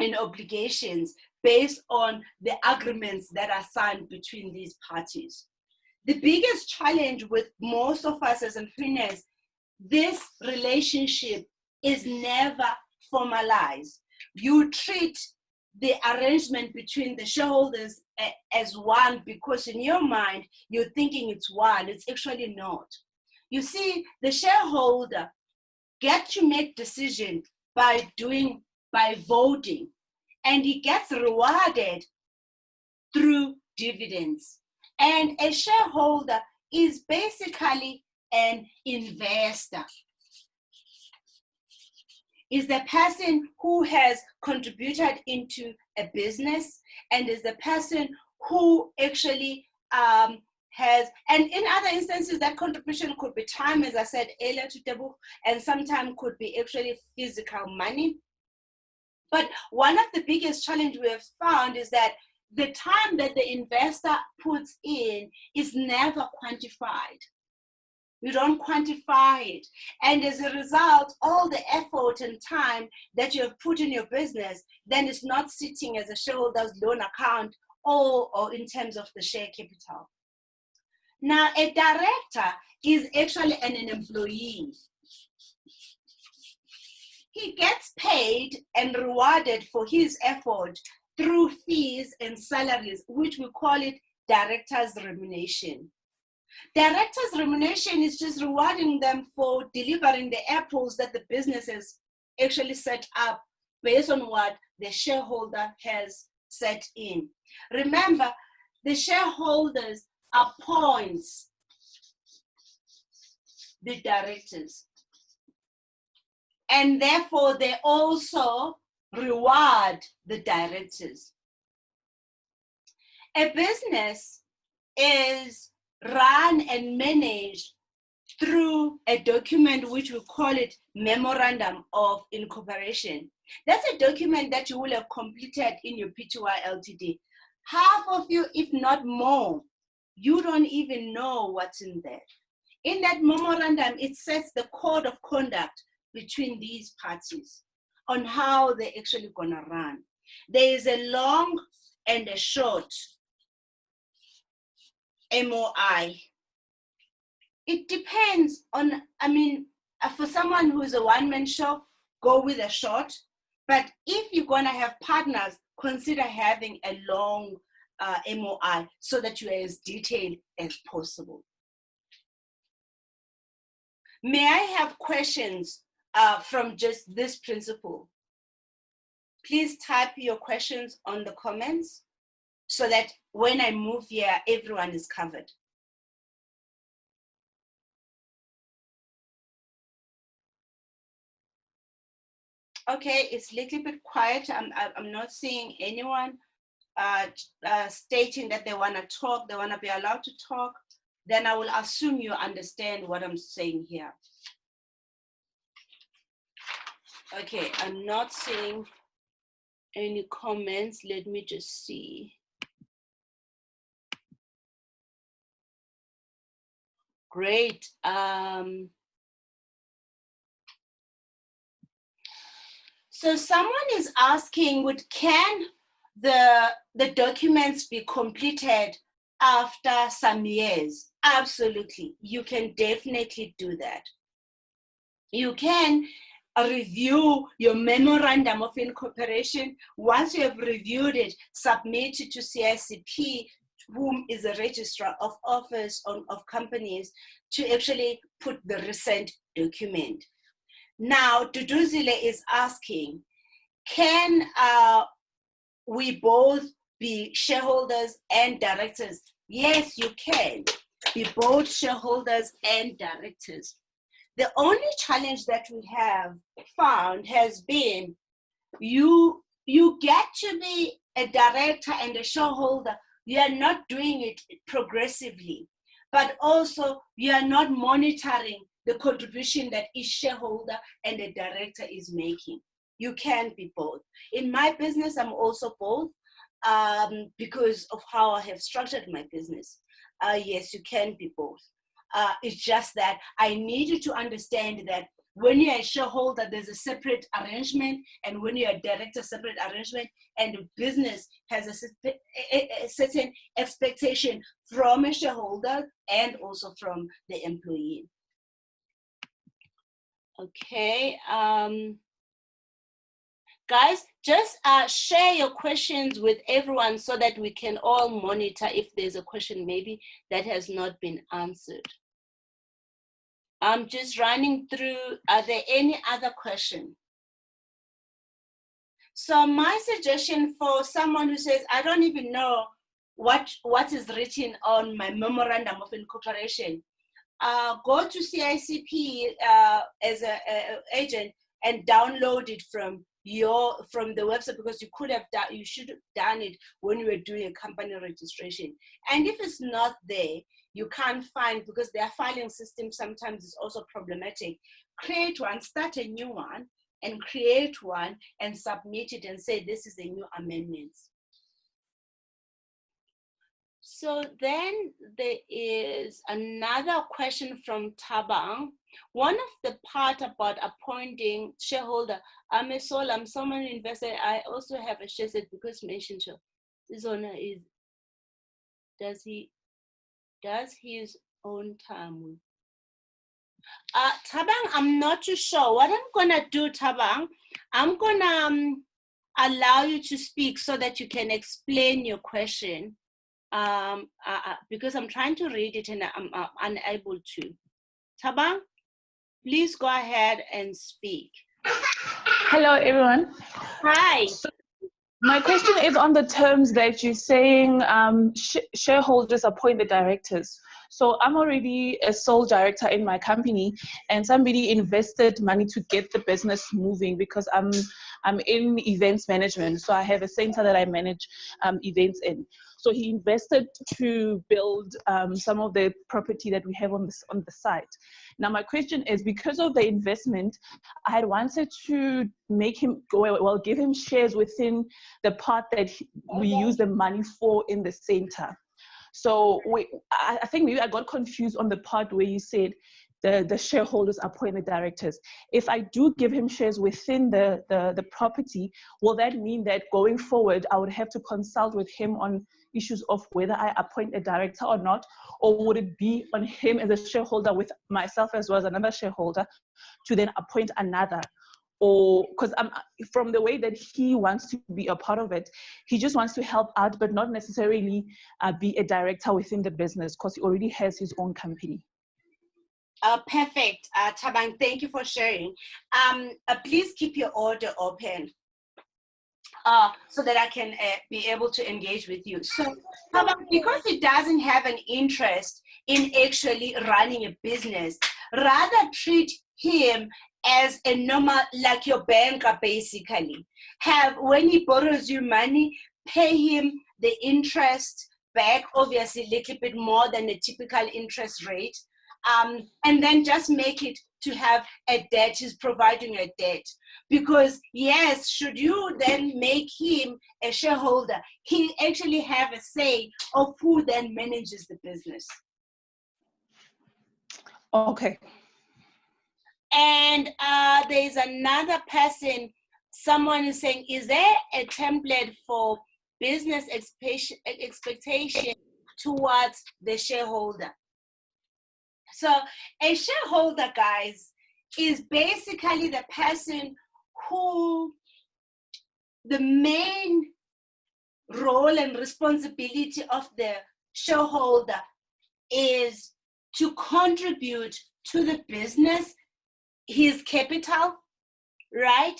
and obligations based on the agreements that are signed between these parties. The biggest challenge with most of us as entrepreneurs, this relationship is never formalized. You treat the arrangement between the shareholders as one because in your mind, you're thinking it's one. It's actually not. You see, the shareholder gets to make decisions by voting, and he gets rewarded through dividends. And a shareholder is basically an investor. Is the person who has contributed into a business and is the person who actually has, and in other instances, that contribution could be time, as I said earlier to Tebu, and sometimes could be actually physical money. But one of the biggest challenges we have found is that the time that the investor puts in is never quantified. You don't quantify it. And as a result, all the effort and time that you have put in your business, then it's not sitting as a shareholder's loan account or in terms of the share capital. Now, a director is actually an employee. He gets paid and rewarded for his effort through fees and salaries, which we call it director's remuneration. Director's remuneration is just rewarding them for delivering the apples that the business has actually set up based on what the shareholder has set in. Remember, the shareholders appoints the directors, and therefore they also reward the directors. A business is run and managed through a document which we call it Memorandum of Incorporation. That's a document that you will have completed in your PTY LTD. Half of you, if not more, you don't even know what's in there. In that memorandum, it sets the code of conduct between these parties on how they're actually gonna run. There is a long and a short MOI. It depends on, for someone who's a one-man show, go with a short. But if you're gonna have partners, consider having a long MOI so that you are as detailed as possible. May I have questions from just this principle? Please type your questions on the comments. so that when I move here, everyone is covered. Okay, it's a little bit quiet. I'm not seeing anyone stating that they want to talk, they want to be allowed to talk. Then I will assume you understand what I'm saying here. Okay, I'm not seeing any comments. Let me just see. Great. So someone is asking, can the documents be completed after some years? Absolutely, you can definitely do that. You can review your Memorandum of Incorporation. Once you have reviewed it, submit it to CICP, whom is a registrar of office of companies, to actually put the recent document. Now, Duduzile is asking, can we both be shareholders and directors? Yes, you can be both shareholders and directors. The only challenge that we have found has been you get to be a director and a shareholder. You are not doing it progressively, but also you are not monitoring the contribution that each shareholder and a director is making. You can be both. In my business, I'm also both because of how I have structured my business. Yes, you can be both. It's just that I need you to understand that when you're a shareholder, there's a separate arrangement, and when you're a director, separate arrangement, and the business has a certain expectation from a shareholder and also from the employee. Okay, guys, just share your questions with everyone so that we can all monitor if there's a question maybe that has not been answered. I'm just running through, are there any other questions? So my suggestion for someone who says, I don't even know what is written on my Memorandum of Incorporation, go to CICP as an agent and download it from the website, because you should have done it when you were doing a company registration. And if it's not there, you can't find, because their filing system sometimes is also problematic. Create one, start a new one, and create one and submit it and say this is the new amendments. So then there is another question from Tabang. One of the part about appointing shareholder, I'm a soul, I'm someone investor, I also have a share set because mentioned so. This owner is, does his own time. Tabang, I'm not too sure. What I'm gonna do, Tabang, I'm gonna allow you to speak so that you can explain your question. Because I'm trying to read it and I'm unable to. Tabang, please go ahead and speak. Hello, everyone. Hi. So my question is on the terms that you're saying shareholders appoint the directors. So I'm already a sole director in my company, and somebody invested money to get the business moving because I'm in events management. So I have a center that I manage events in. So he invested to build some of the property that we have on the site. Now my question is, because of the investment, I had wanted to make him give him shares within the part that we use the money for in the center. So I think maybe I got confused on the part where you said the shareholders appoint the directors. If I do give him shares within the property, will that mean that going forward, I would have to consult with him on issues of whether I appoint a director or not? Or would it be on him as a shareholder with myself as well as another shareholder to then appoint another? Or because from the way that he wants to be a part of it, he just wants to help out, but not necessarily be a director within the business because he already has his own company. Perfect, Tabang, thank you for sharing. Please keep your order open. so that I can be able to engage with you. So, because he doesn't have an interest in actually running a business, rather treat him as a normal, like your banker basically. When he borrows you money, pay him the interest back, obviously a little bit more than a typical interest rate, and then just make it to have a debt. He's providing a debt. Because yes, should you then make him a shareholder, he actually have a say of who then manages the business. Okay. And there's another person, someone is saying, is there a template for business expectation towards the shareholder? So a shareholder, guys, is basically the person who the main role and responsibility of the shareholder is to contribute to the business, his capital, right?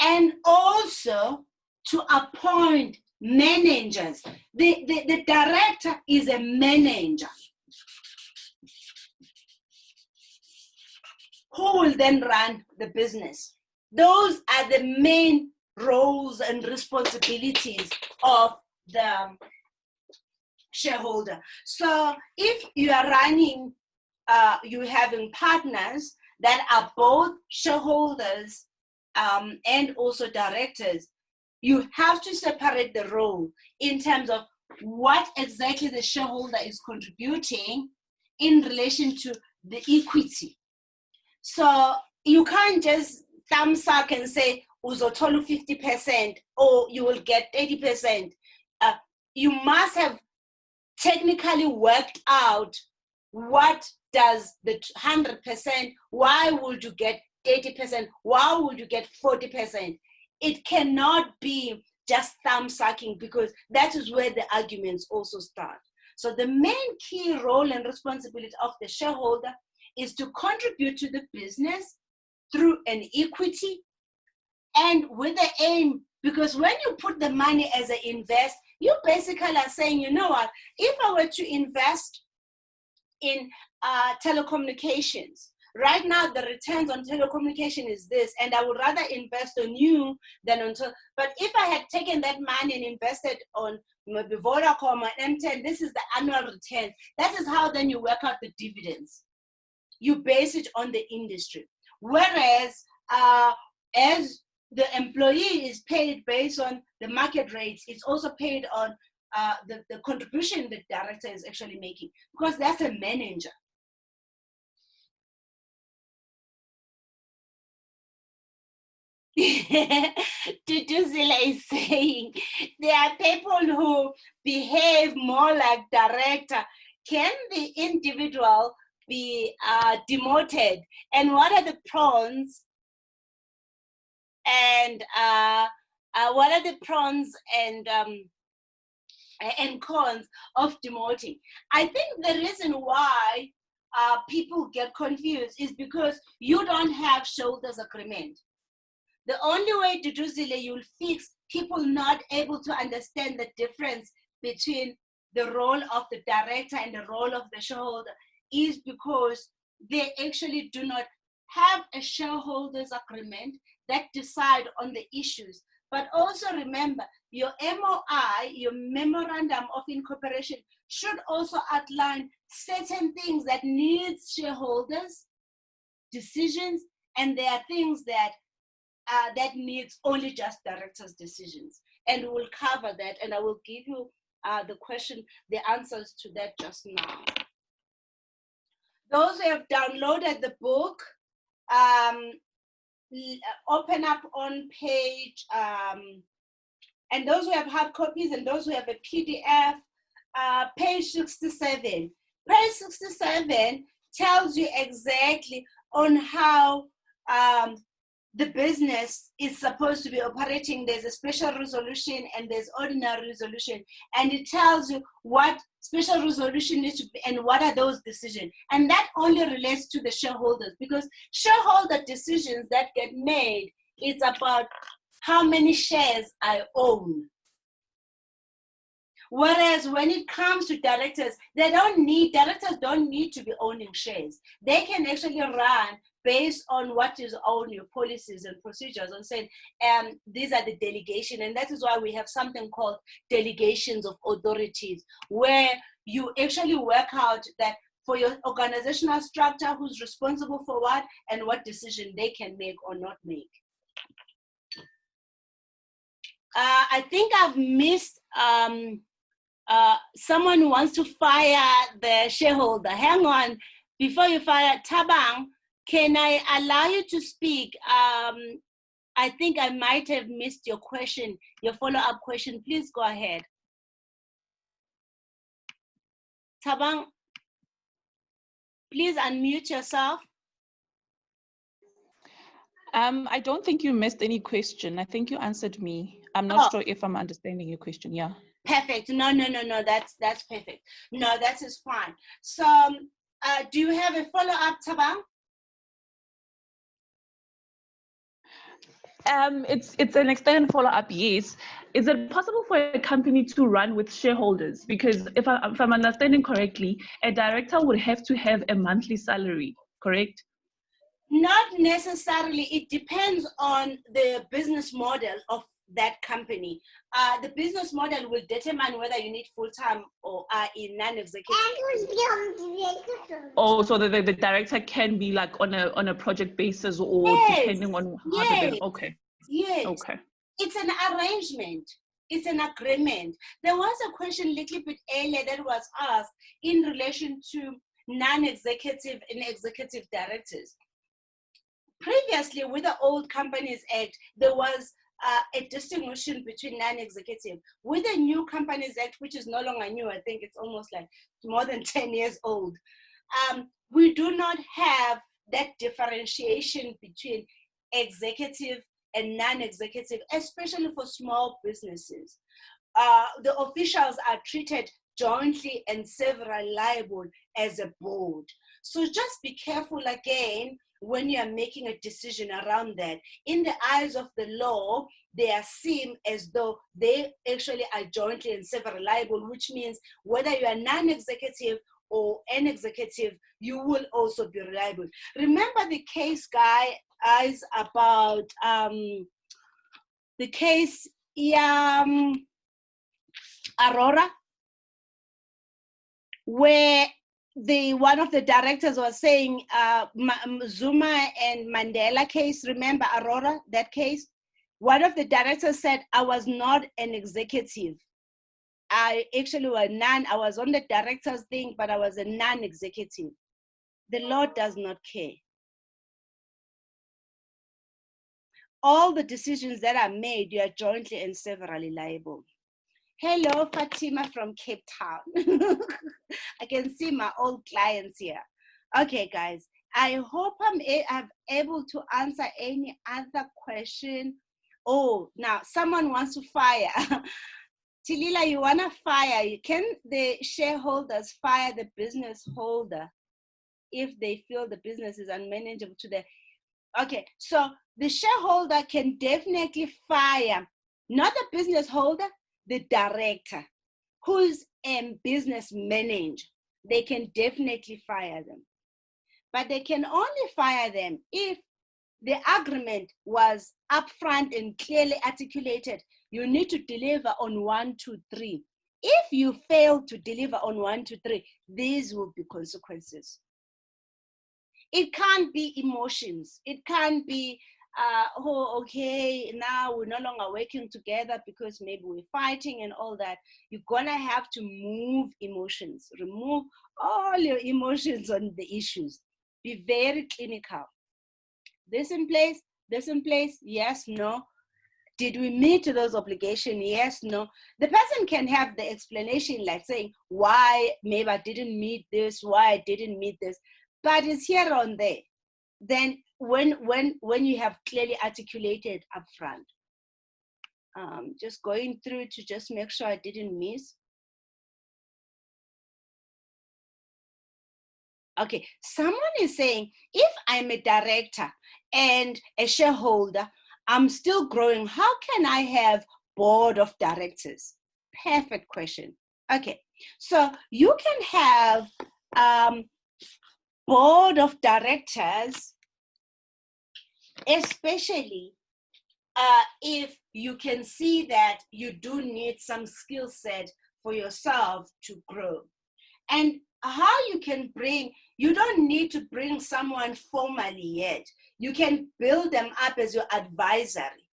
And also to appoint managers. The director is a manager who will then run the business. Those are the main roles and responsibilities of the shareholder. So if you are running, you're having partners that are both shareholders and also directors, you have to separate the role in terms of what exactly the shareholder is contributing in relation to the equity. So you can't just thumb suck and say, uzotolu 50% or you will get 80%. You must have technically worked out what does the 100%, why would you get 80%, why would you get 40%? It cannot be just thumb sucking, because that is where the arguments also start. So the main key role and responsibility of the shareholder is to contribute to the business through an equity and with the aim, because when you put the money as an invest, you basically are saying, you know what, if I were to invest in telecommunications, right now the returns on telecommunication is this, and I would rather invest on you than on, but if I had taken that money and invested on maybe Vodacom or M10, this is the annual return. That is how then you work out the dividends. You base it on the industry. Whereas as the employee is paid based on the market rates, it's also paid on the contribution the director is actually making, because that's a manager. Tutuzila is saying there are people who behave more like director. Can the individual be demoted? And what are the pros and what are the pros and cons of demoting? I think the reason why people get confused is because you don't have shareholders agreement. The only way to do Zile, you'll fix people not able to understand the difference between the role of the director and the role of the shareholder is because they actually do not have a shareholders agreement that decide on the issues. But also remember, your MOI, your Memorandum of Incorporation, should also outline certain things that needs shareholders' decisions, and there are things that that needs only just directors' decisions. And we'll cover that, and I will give you the answers to that just now. Those who have downloaded the book, open up on page, and those who have hard copies and those who have a PDF, page 67. Page 67 tells you exactly on how the business is supposed to be operating. There's a special resolution and there's ordinary resolution, and it tells you what special resolution needs to be and what are those decisions. And that only relates to the shareholders, because shareholder decisions that get made, it's about how many shares I own. Whereas when it comes to directors, directors don't need to be owning shares. They can actually run based on what is on your policies and procedures and saying, these are the delegation. And that is why we have something called delegations of authorities, where you actually work out that for your organizational structure, who's responsible for what and what decision they can make or not make. I think I've missed someone who wants to fire the shareholder. Hang on, before you fire, Tabang, can I allow you to speak? I think I might have missed your question, your follow-up question. Please go ahead. Tabang, please unmute yourself. I don't think you missed any question. I think you answered me. I'm not sure if I'm understanding your question. Yeah. Perfect. No. That's perfect. No, that is fine. So, do you have a follow-up, Tabang? It's an extended follow-up. Yes. Is it possible for a company to run with shareholders? Because if I'm understanding correctly, a director would have to have a monthly salary, correct? Not necessarily. It depends on the business model of that company. The business model will determine whether you need full-time or in non-executive. Oh, so the director can be like on a project basis, or yes, depending on how the okay. Yes. Okay. It's an arrangement. It's an agreement. There was a question a little bit earlier that was asked in relation to non-executive and executive directors. Previously, with the Old Companies Act, there was a distinction between non-executive. With the New Companies Act, which is no longer new, I think it's almost like more than 10 years old, we do not have that differentiation between executive and non-executive, especially for small businesses. The officials are treated jointly and severally liable as a board. So just be careful again when you are making a decision around that. In the eyes of the law, they are seen as though they actually are jointly and severally liable, which means whether you are non-executive or an executive, you will also be liable. Remember the case, guys, about the case Aurora, where one of the directors was saying Zuma and Mandela case. Remember Aurora, that case? One of the directors said, I was not an executive. I actually was I was on the director's thing, but I was a non-executive. The law does not care. All the decisions that are made, you are jointly and severally liable. Hello, Fatima from Cape Town. I can see my old clients here. Okay, guys, I hope I'm able to answer any other question. Oh, now someone wants to fire. Tilila, you want to fire? Can the shareholders fire the business holder if they feel the business is unmanageable to them? Okay, so the shareholder can definitely fire, not the business holder, the director, who's a business manager. They can definitely fire them. But they can only fire them if the agreement was upfront and clearly articulated. You need to deliver on 1, 2, 3. If you fail to deliver on 1, 2, 3, these will be consequences. It can't be emotions. It can't be, oh, okay, now we're no longer working together because maybe we're fighting and all that. You're gonna have to move emotions, remove all your emotions on the issues. Be very clinical. This in place, yes, no. Did we meet those obligations? Yes, no. The person can have the explanation like saying why maybe I didn't meet this, why I didn't meet this, but it's here on there. Then when you have clearly articulated upfront, just going through to just make sure I didn't miss. Okay, someone is saying, if I'm a director and a shareholder, I'm still growing. How can I have board of directors? Perfect question. Okay, so you can have board of directors, especially if you can see that you do need some skill set for yourself to grow. And how you can bring, you don't need to bring someone formally yet. You can build them up as your advisory.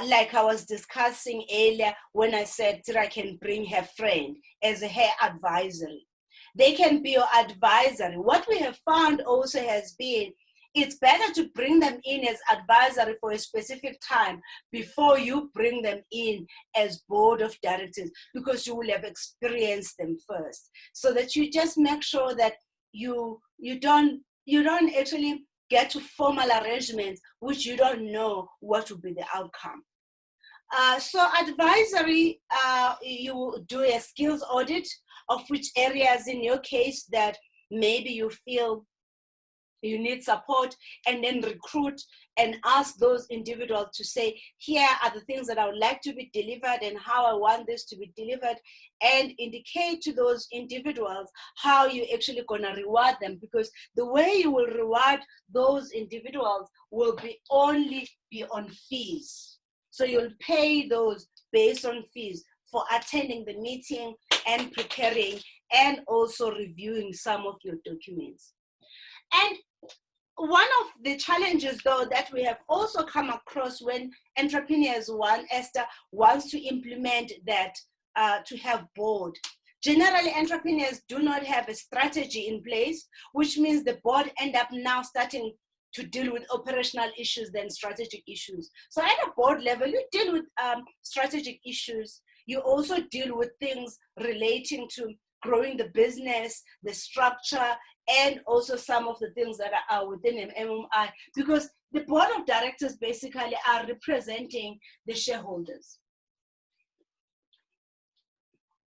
Like I was discussing earlier when I said Tira can bring her friend as her advisory. They can be your advisory. What we have found also has been, it's better to bring them in as advisory for a specific time before you bring them in as board of directors, because you will have experienced them first, so that you just make sure that you don't actually get to formal arrangements which you don't know what will be the outcome. So advisory, you do a skills audit of which areas in your case that maybe you feel you need support, and then recruit and ask those individuals to say, here are the things that I would like to be delivered and how I want this to be delivered, and indicate to those individuals how you're actually gonna reward them, because the way you will reward those individuals will be only on fees. So you'll pay those based on fees for attending the meeting and preparing and also reviewing some of your documents. And one of the challenges, though, that we have also come across when entrepreneurs Esther wants to implement that to have board. Generally, entrepreneurs do not have a strategy in place, which means the board end up now starting to deal with operational issues than strategic issues. So at a board level, you deal with strategic issues. You also deal with things relating to growing the business, the structure, and also some of the things that are within an MMI, because the board of directors basically are representing the shareholders.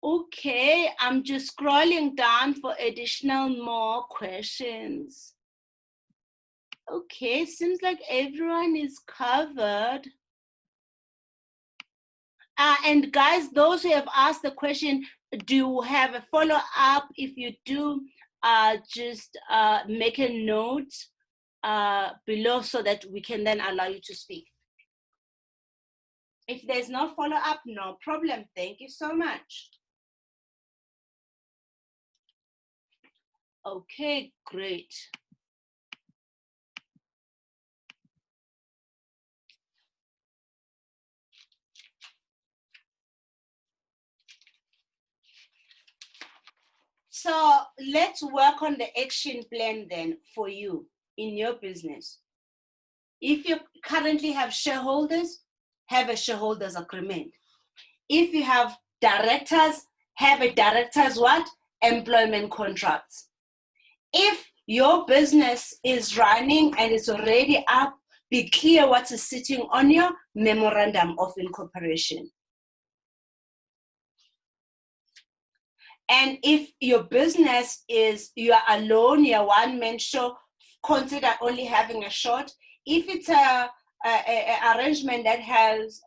Okay, I'm just scrolling down for additional more questions. Okay, seems like everyone is covered. And guys, those who have asked the question, do you have a follow-up? If you do, just make a note below so that we can then allow you to speak. If there's no follow-up, no problem. Thank you so much. Okay, great. So let's work on the action plan then for you in your business. If you currently have shareholders, have a shareholders agreement. If you have directors, have a directors what? Employment contracts. If your business is running and it's already up, be clear what is sitting on your Memorandum of Incorporation. And if your business is, you are alone, you're one-man show, consider only having a short. If it's a arrangement that has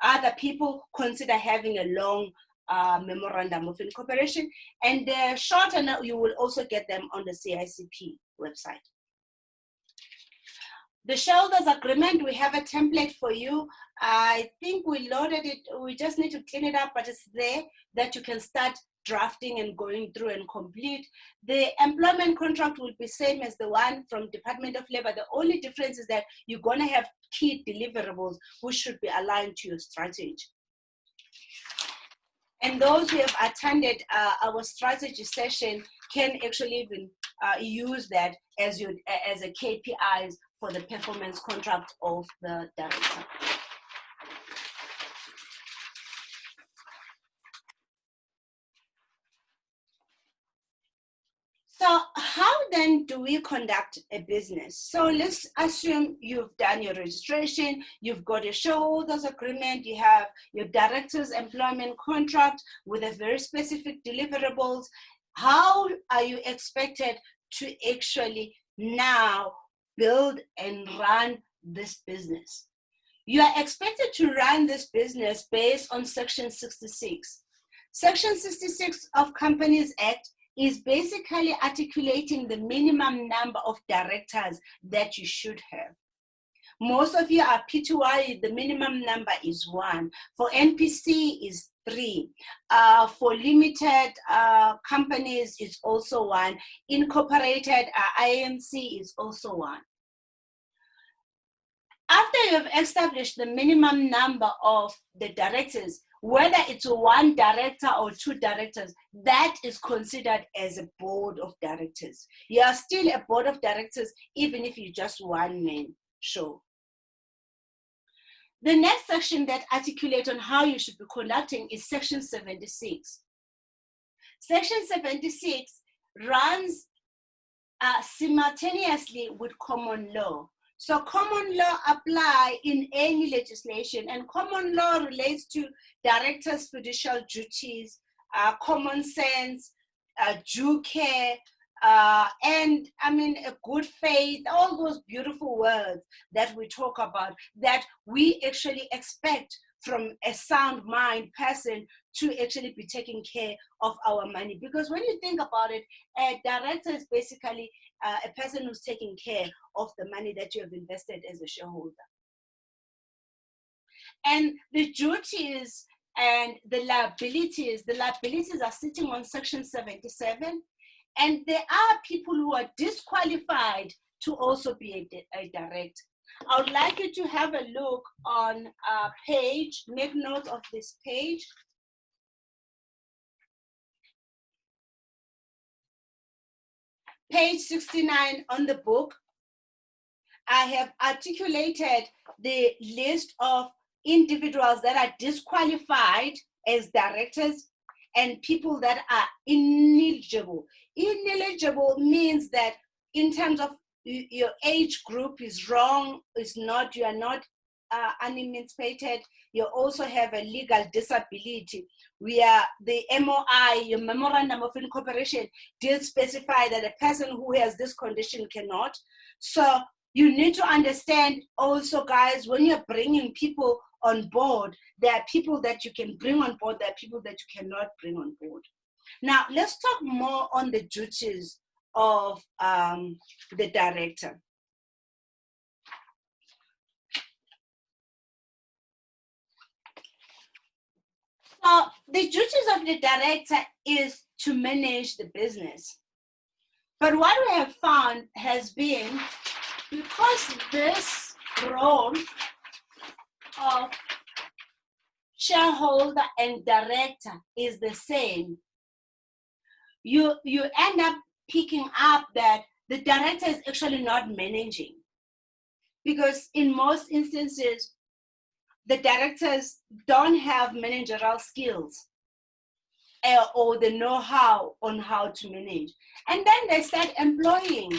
other people, consider having a long Memorandum of Incorporation. And the short, and you will also get them on the CICP website. The shareholders agreement, we have a template for you. I think we loaded it. We just need to clean it up, but it's there that you can start drafting and going through and complete. The employment contract will be same as the one from Department of Labor. The only difference is that you're going to have key deliverables which should be aligned to your strategy. And those who have attended our strategy session can actually even use that as a KPIs for the performance contract of the director. So how then do we conduct a business? So let's assume you've done your registration, you've got a shareholders agreement, you have your director's employment contract with a very specific deliverables. How are you expected to actually now build and run this business. You are expected to run this business based on Section 66. Section 66 of Companies Act is basically articulating the minimum number of directors that you should have. Most of you are PTY, the minimum number is 1. For NPC is 3. For limited companies is also 1. Incorporated INC is also 1. After you have established the minimum number of the directors, whether it's 1 director or 2 directors, that is considered as a board of directors. You are still a board of directors even if you're just one-man show. The next section that articulates on how you should be conducting is Section 76. Section 76 runs simultaneously with common law. So common law apply in any legislation, and common law relates to directors' fiducial duties, common sense, due care, and I mean, a good faith, all those beautiful words that we talk about that we actually expect from a sound mind person to actually be taking care of our money. Because when you think about it, a director is basically a person who's taking care of the money that you have invested as a shareholder. And the duties and the liabilities are sitting on Section 77. And there are people who are disqualified to also be a director. I would like you to have a look on page, make note of this page. Page 69 on the book. I have articulated the list of individuals that are disqualified as directors and people that are ineligible. Ineligible means that in terms of your age group is wrong, you are not unemancipated, you also have a legal disability. The MOI, your Memorandum of Incorporation, did specify that a person who has this condition cannot. So you need to understand also, guys, when you're bringing people on board, there are people that you can bring on board, there are people that you cannot bring on board. Now, let's talk more on the duties of the director. So the duties of the director is to manage the business. But what we have found has been, because this role of shareholder and director is the same, you end up picking up that the director is actually not managing. Because in most instances, the directors don't have managerial skills or the know-how on how to manage. And then they start employing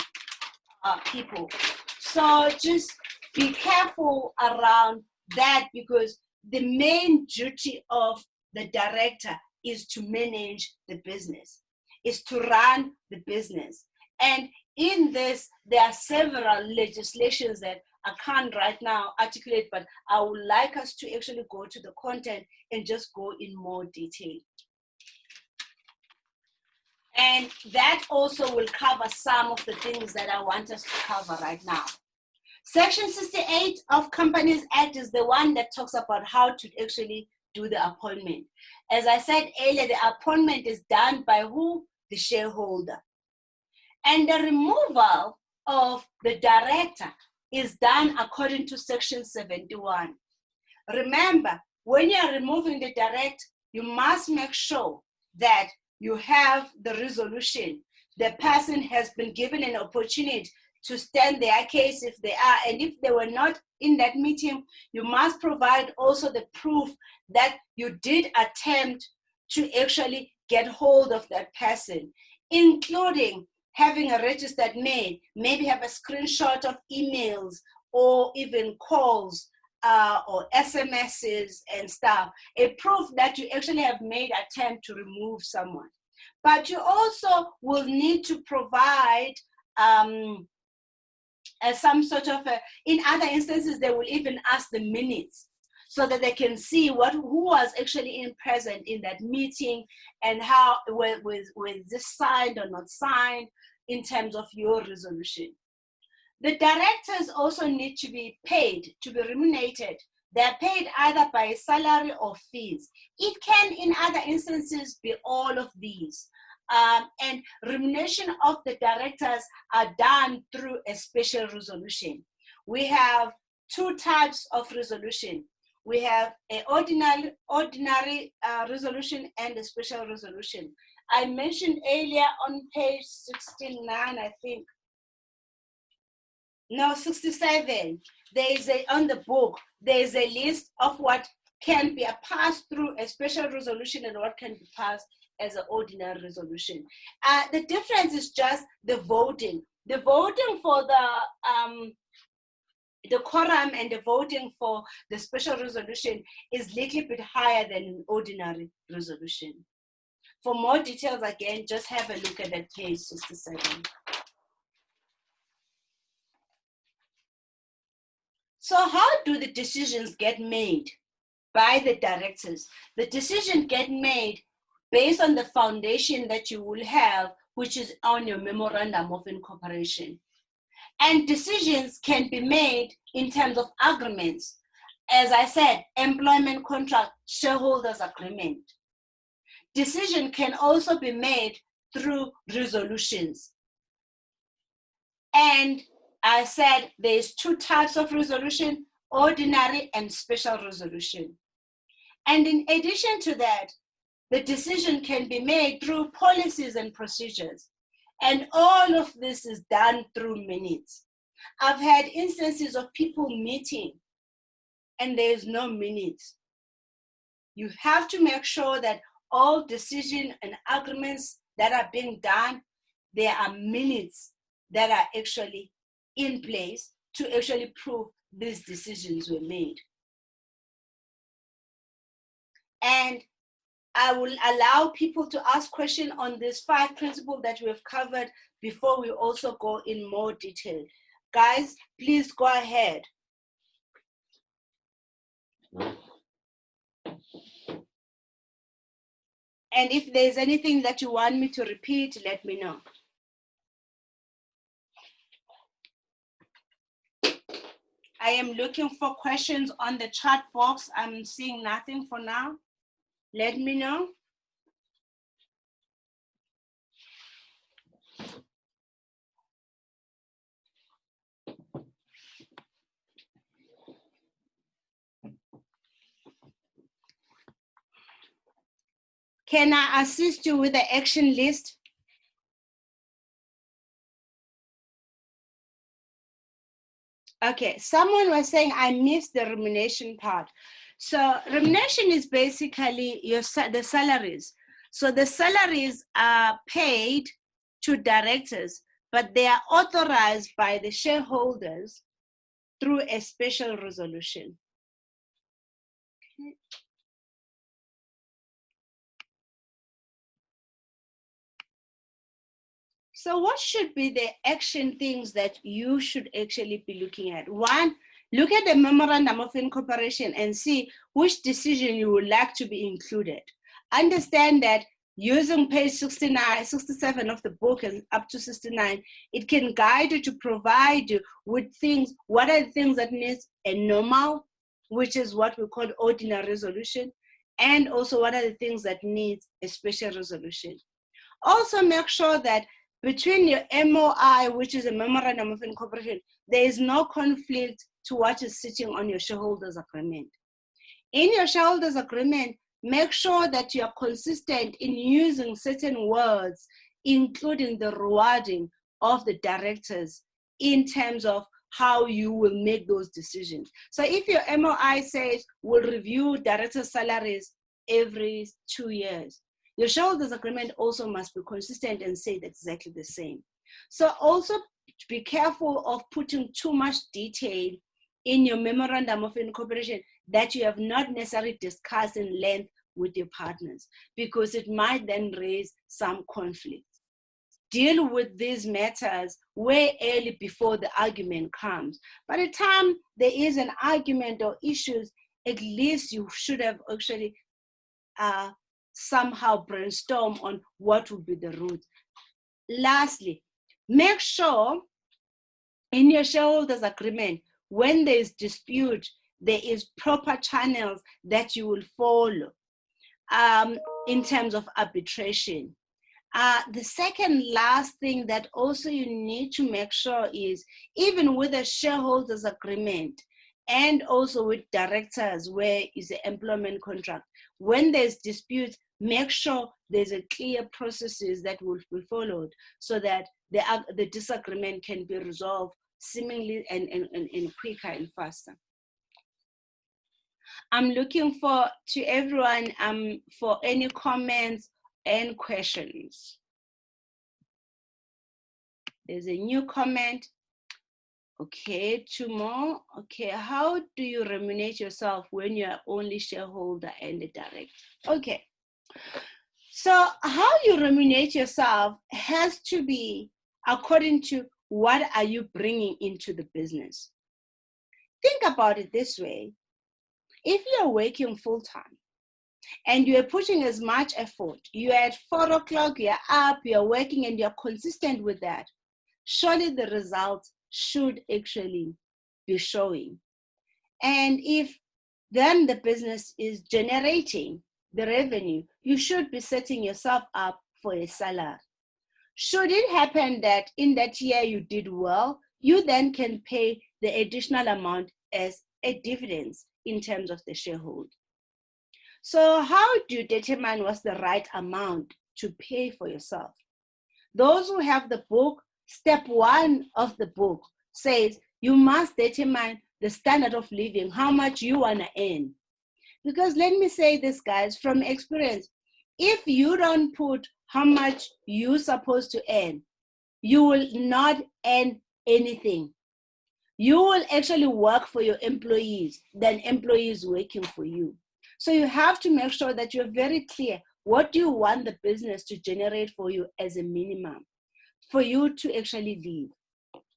people. So just be careful around that, because the main duty of the director is to manage the business, is to run the business. And in this, there are several legislations that I can't right now articulate, but I would like us to actually go to the content and just go in more detail. And that also will cover some of the things that I want us to cover right now. Section 68 of Companies Act is the one that talks about how to actually do the appointment. As I said earlier, the appointment is done by who? The shareholder. And the removal of the director is done according to Section 71. Remember, when you are removing the director, you must make sure that you have the resolution. The person has been given an opportunity to stand their case if they are, and if they were not in that meeting, you must provide also the proof that you did attempt to actually get hold of that person, including having a registered mail, maybe have a screenshot of emails or even calls or SMSs and stuff, a proof that you actually have made attempt to remove someone. But you also will need to provide some sort of in other instances, they will even ask the minutes so that they can see who was actually present in that meeting and how was this signed or not signed in terms of your resolution. The directors also need to be paid, to be remunerated. They're paid either by salary or fees. It can, in other instances, be all of these. And remuneration of the directors are done through a special resolution. We have two types of resolution. We have an ordinary resolution and a special resolution. I mentioned earlier on page 69, I think, no, 67, on the book, there's a list of what can be passed through a special resolution and what can be passed as an ordinary resolution. The difference is just the voting. The voting for the quorum and the voting for the special resolution is a little bit higher than an ordinary resolution. For more details, again, just have a look at that page 67. So how do the decisions get made by the directors? The decision get made based on the foundation that you will have, which is on your Memorandum of Incorporation. And decisions can be made in terms of agreements. As I said, employment contract, shareholders agreement. Decision can also be made through resolutions. And I said there's two types of resolution, ordinary and special resolution. And in addition to that, the decision can be made through policies and procedures. And all of this is done through minutes. I've had instances of people meeting and there's no minutes. You have to make sure that all decisions and agreements that are being done, there are minutes that are actually in place to actually prove these decisions were made. And I will allow people to ask questions on these 5 principles that we have covered before we also go in more detail. Guys, please go ahead. And if there's anything that you want me to repeat, let me know. I am looking for questions on the chat box. I'm seeing nothing for now. Let me know. Can I assist you with the action list? Okay, someone was saying I missed the remuneration part. So remuneration is basically the salaries. So the salaries are paid to directors, but they are authorized by the shareholders through a special resolution. Okay. So what should be the action things that you should actually be looking at? One, look at the Memorandum of Incorporation and see which decision you would like to be included. Understand that using page 69, 67 of the book and up to 69, it can guide you to provide you with things, what are the things that needs a normal, which is what we call ordinary resolution, and also what are the things that needs a special resolution. Also make sure that between your MOI, which is a Memorandum of Incorporation, there is no conflict to what is sitting on your shareholders agreement. In your shareholders agreement, make sure that you are consistent in using certain words, including the rewarding of the directors in terms of how you will make those decisions. So if your MOI says we'll review director salaries every 2 years, your shareholders agreement also must be consistent and say exactly the same. So also be careful of putting too much detail in your Memorandum of Incorporation that you have not necessarily discussed in length with your partners, because it might then raise some conflict. deal with these matters way early before the argument comes. By the time there is an argument or issues, at least you should have actually somehow brainstorm on what would be the route. Lastly, make sure in your shareholders agreement, when there is dispute, there is proper channels that you will follow in terms of arbitration. The second last thing that also you need to make sure is, even with a shareholders agreement and also with directors where is the employment contract, when there's disputes, make sure there's a clear processes that will be followed so that the disagreement can be resolved seemingly and quicker and faster. I'm looking to everyone for any comments and questions. There's a new comment. Okay, two more. Okay, how do you remunerate yourself when you're only shareholder and a director? Okay, so how you remunerate yourself has to be according to what are you bringing into the business. Think about it this way. If you're working full-time and you're putting as much effort, you're at 4 o'clock, you're up, you're working, and you're consistent with that, surely the results should actually be showing. And if then the business is generating the revenue, you should be setting yourself up for a salary. Should it happen that in that year you did well, you then can pay the additional amount as a dividends in terms of the shareholder. So how do you determine what's the right amount to pay for yourself? Those who have the book, step 1 of the book says you must determine the standard of living, how much you want to earn. Because let me say this, guys, from experience, if you don't put how much you're supposed to earn, you will not earn anything. You will actually work for your employees than employees working for you. So you have to make sure that you're very clear. What do you want the business to generate for you as a minimum for you to actually leave?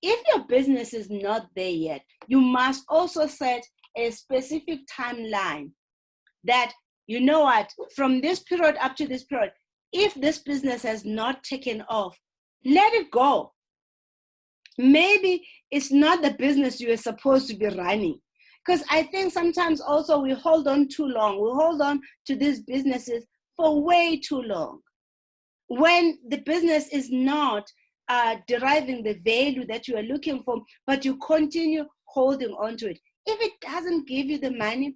If your business is not there yet, you must also set a specific timeline that, you know what, from this period up to this period, if this business has not taken off, let it go. Maybe it's not the business you are supposed to be running. Because I think sometimes also we hold on too long. We hold on to these businesses for way too long. When the business is not deriving the value that you are looking for, but you continue holding on to it. If it doesn't give you the money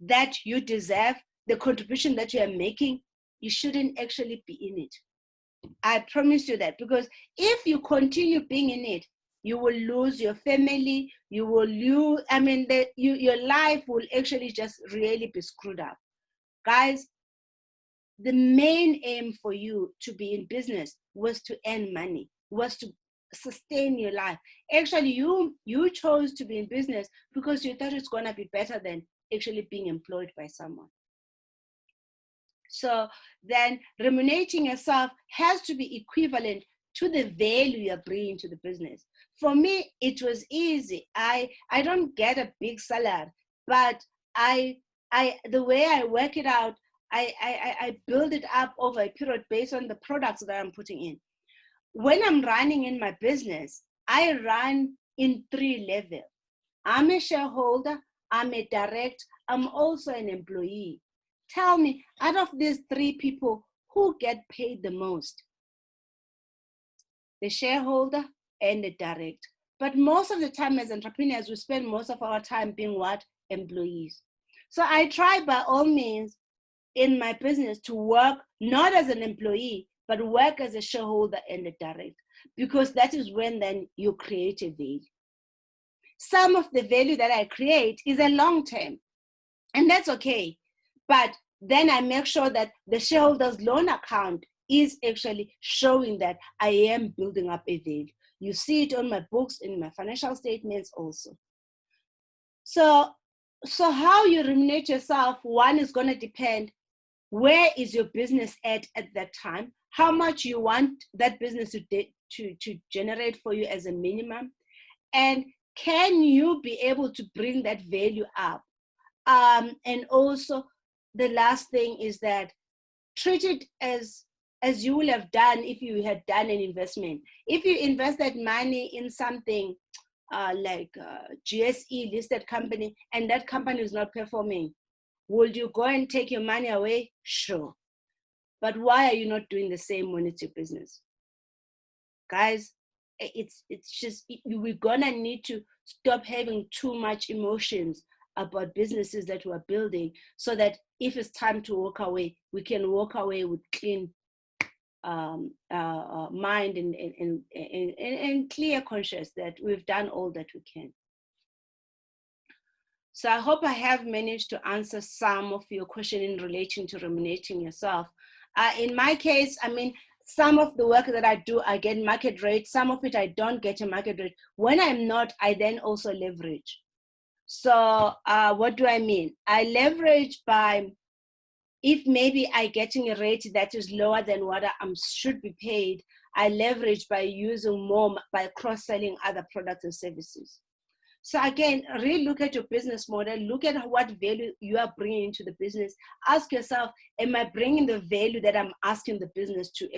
that you deserve, the contribution that you are making, you shouldn't actually be in it. I promise you that, because if you continue being in it, you will lose your family, you will lose, your life will actually just really be screwed up. Guys, the main aim for you to be in business was to earn money, was to sustain your life. Actually, you chose to be in business because you thought it's going to be better than actually being employed by someone. So then remunerating yourself has to be equivalent to the value you're bringing to the business. For me, it was easy. I don't get a big salary, but the way I work it out, I build it up over a period based on the products that I'm putting in. When I'm running in my business, I run in 3 levels. I'm a shareholder, I'm a direct, I'm also an employee. Tell me, out of these 3 people, who get paid the most? The shareholder and the direct. But most of the time as entrepreneurs, we spend most of our time being what? Employees. So I try by all means in my business to work not as an employee, but work as a shareholder and a direct, because that is when then you create a value. Some of the value that I create is a long term, and that's okay. But then I make sure that the shareholders loan account is actually showing that I am building up a value. You see it on my books, in my financial statements also. So how you remunerate yourself, one is going to depend, where is your business at that time? how much you want that business to generate for you as a minimum, and can you be able to bring that value up? And also, the last thing is that treat it as you will have done if you had done an investment. If you invest that money in something like GSE listed company, and that company is not performing, will you go and take your money away? Sure. But why are you not doing the same when it's your business? Guys, it's just, we're gonna need to stop having too much emotions about businesses that we're building, so that if it's time to walk away, we can walk away with clean mind and clear conscience that we've done all that we can. So I hope I have managed to answer some of your question in relation to remunerating yourself. In my case, I mean, some of the work that I do, I get market rate. Some of it I don't get a market rate. When I'm not, I then also leverage. So what do I mean? I leverage by, if maybe I getting a rate that is lower than what I should be paid, I leverage by using more, by cross-selling other products and services. So again, really look at your business model, look at what value you are bringing into the business. Ask yourself, am I bringing the value that I'm asking the business to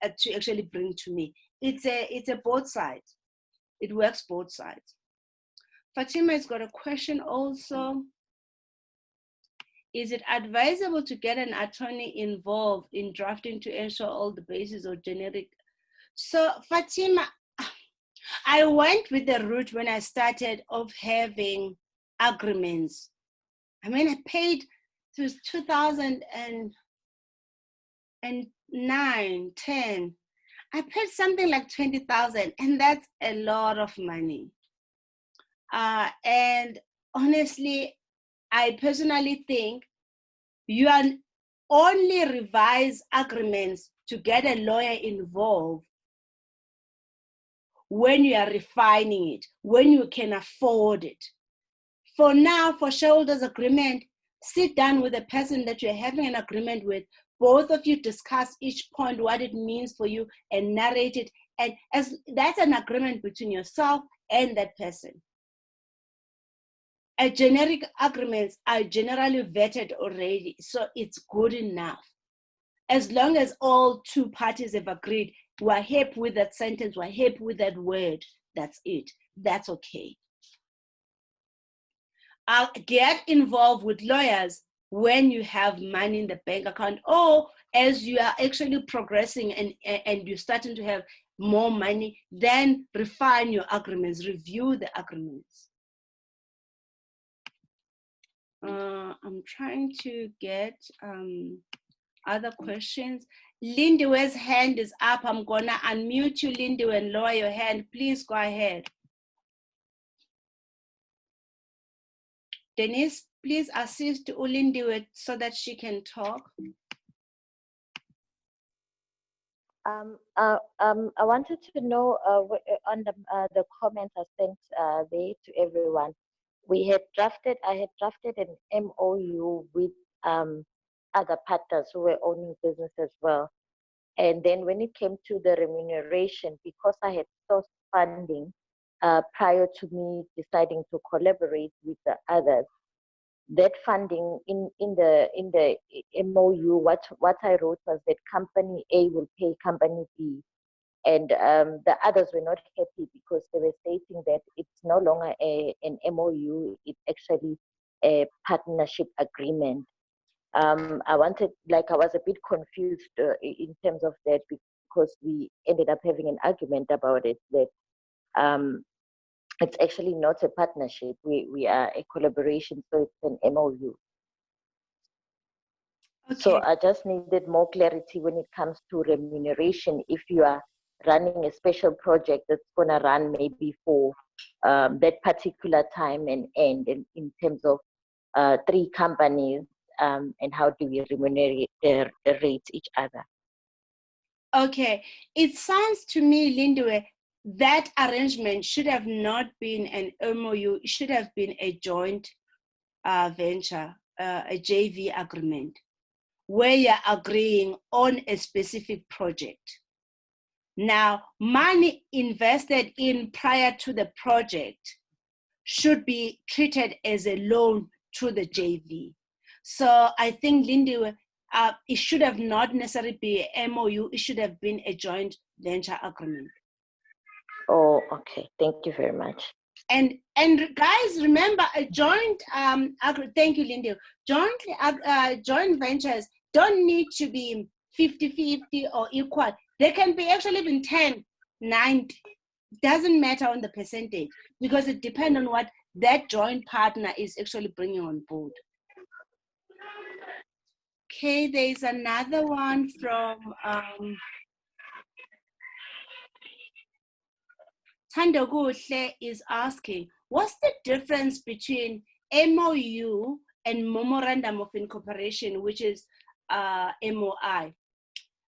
actually bring to me? It's a both sides. It works both sides. Fatima has got a question also. Is it advisable to get an attorney involved in drafting to ensure all the bases are generic? So Fatima, I went with the route when I started of having agreements. I mean, I paid, it was 2009, 10. I paid something like 20,000, and that's a lot of money. And honestly, I personally think you are only revise agreements to get a lawyer involved when you are refining it, when you can afford it. For now, for shareholders agreement, sit down with the person that you're having an agreement with. Both of you discuss each point, what it means for you, and narrate it. And as that's an agreement between yourself and that person. Generic agreements are generally vetted already, so it's good enough. As long as all two parties have agreed, we're happy with that sentence, we're happy with that word, that's it. That's okay. Get involved with lawyers when you have money in the bank account, or as you are actually progressing and you're starting to have more money, then refine your agreements, review the agreements. I'm trying to get other questions. Lindy's hand is up. I'm gonna unmute you, Lindy, and lower your hand. Please go ahead. Denise, please assist Lindy so that she can talk. I wanted to know on the comments I sent there to everyone. I had drafted an MOU with other partners who were owning business as well. And then when it came to the remuneration, because I had sourced funding prior to me deciding to collaborate with the others, that funding in the MOU, what I wrote was that company A will pay company B. And the others were not happy because they were stating that it's no longer an MOU, it's actually a partnership agreement. I was a bit confused in terms of that, because we ended up having an argument about it, that it's actually not a partnership. We are a collaboration, so it's an MOU. Okay. So I just needed more clarity when it comes to remuneration. If you are running a special project that's going to run maybe for that particular time and end, in terms of 3 companies, and how do we remunerate rate each other? Okay, it sounds to me, Lindy, that arrangement should have not been an MOU. It should have been a joint venture, a JV agreement. where you're agreeing on a specific project. Now, money invested in prior to the project should be treated as a loan to the JV. So I think, Lindy, it should have not necessarily been an MOU, it should have been a joint venture agreement. Oh, okay. Thank you very much. And guys, remember, a joint, thank you, Lindy, joint ventures don't need to be 50-50 or equal. They can be actually even 10-90. Doesn't matter on the percentage, because it depends on what that joint partner is actually bringing on board. Okay, there's another one from Tandoguhle is asking, what's the difference between MOU and Memorandum of Incorporation, which is MOI?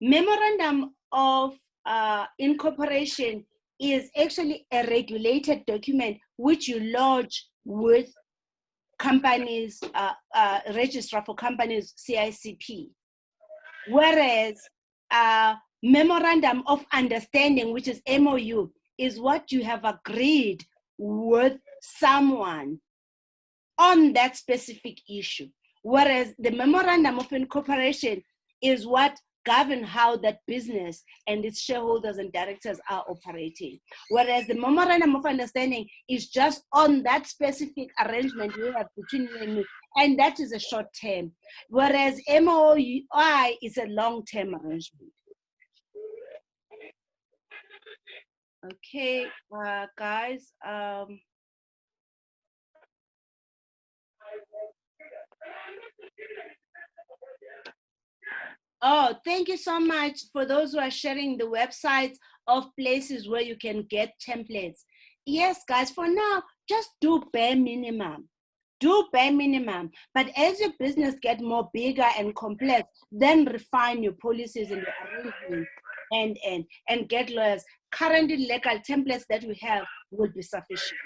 Memorandum of Incorporation is actually a regulated document which you lodge with companies, Registrar for Companies, CICP. Whereas Memorandum of Understanding, which is MOU, is what you have agreed with someone on that specific issue. Whereas the Memorandum of Incorporation is what govern how that business and its shareholders and directors are operating. Whereas the Memorandum of Understanding is just on that specific arrangement you have between you and me, and that is a short term. Whereas MOI is a long-term arrangement. Okay, guys. Oh, thank you so much for those who are sharing the websites of places where you can get templates. Yes, guys, for now, just do bare minimum. Do bare minimum. But as your business gets more bigger and complex, then refine your policies and your arrangements and get lawyers. Currently, legal templates that we have will be sufficient.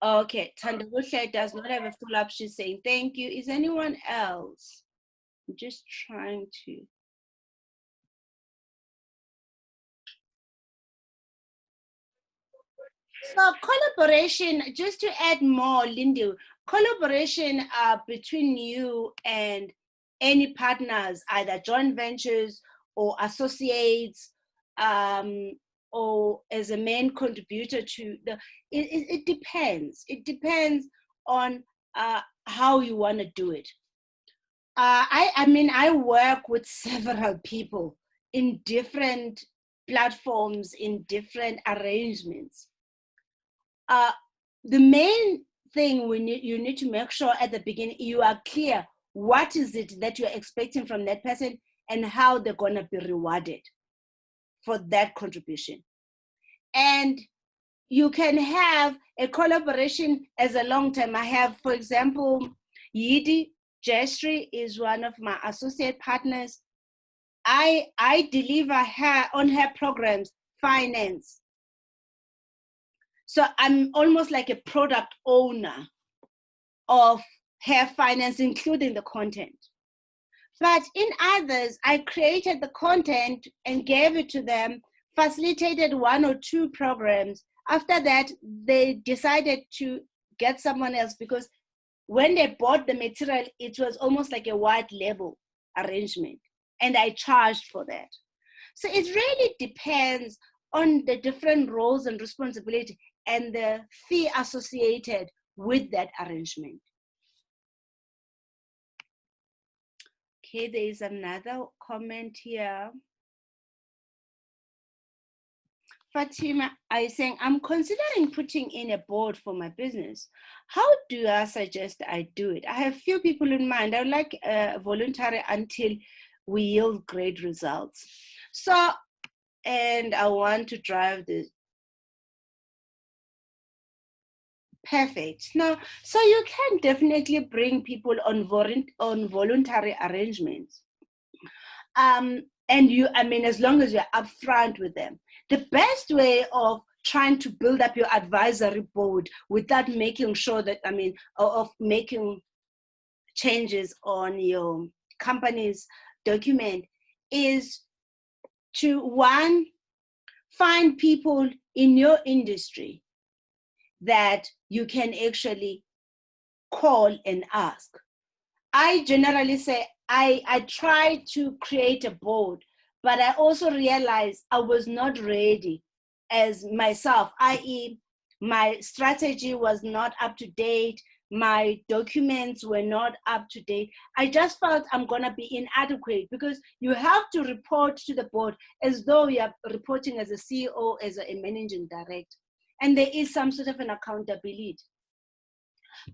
Okay, Tandavusha does not have a follow-up. She's saying thank you. Is anyone else? I'm just trying to. So collaboration, just to add more, Lindy, collaboration between you and any partners, either joint ventures or associates, or as a main contributor to the, it depends. It depends on how you want to do it. I mean, I work with several people in different platforms, in different arrangements. The main thing you need to make sure at the beginning, you are clear what is it that you're expecting from that person and how they're going to be rewarded for that contribution. And you can have a collaboration as a long term. I have, for example, Yidi Jestri is one of my associate partners. I deliver her on her programs, finance. So I'm almost like a product owner of her finance, including the content. But in others, I created the content and gave it to them, facilitated 1 or 2 programs. After that, they decided to get someone else because when they bought the material, it was almost like a white label arrangement, and I charged for that. So it really depends on the different roles and responsibility and the fee associated with that arrangement. Okay, there is another comment here. Fatima, I saying, I'm considering putting in a board for my business. How do I suggest I do it? I have few people in mind. I would like voluntary until we yield great results. So, and I want to drive this. Perfect. Now, so you can definitely bring people on voluntary arrangements. And you, I mean, as long as you're upfront with them. The best way of trying to build up your advisory board without making sure that, I mean, of making changes on your company's document is to, one, find people in your industry that you can actually call and ask. I generally say I try to create a board, but I also realized I was not ready as myself, i.e. my strategy was not up to date, my documents were not up to date. I just felt I'm gonna be inadequate, because you have to report to the board as though you are reporting as a CEO, as a managing director, and there is some sort of an accountability.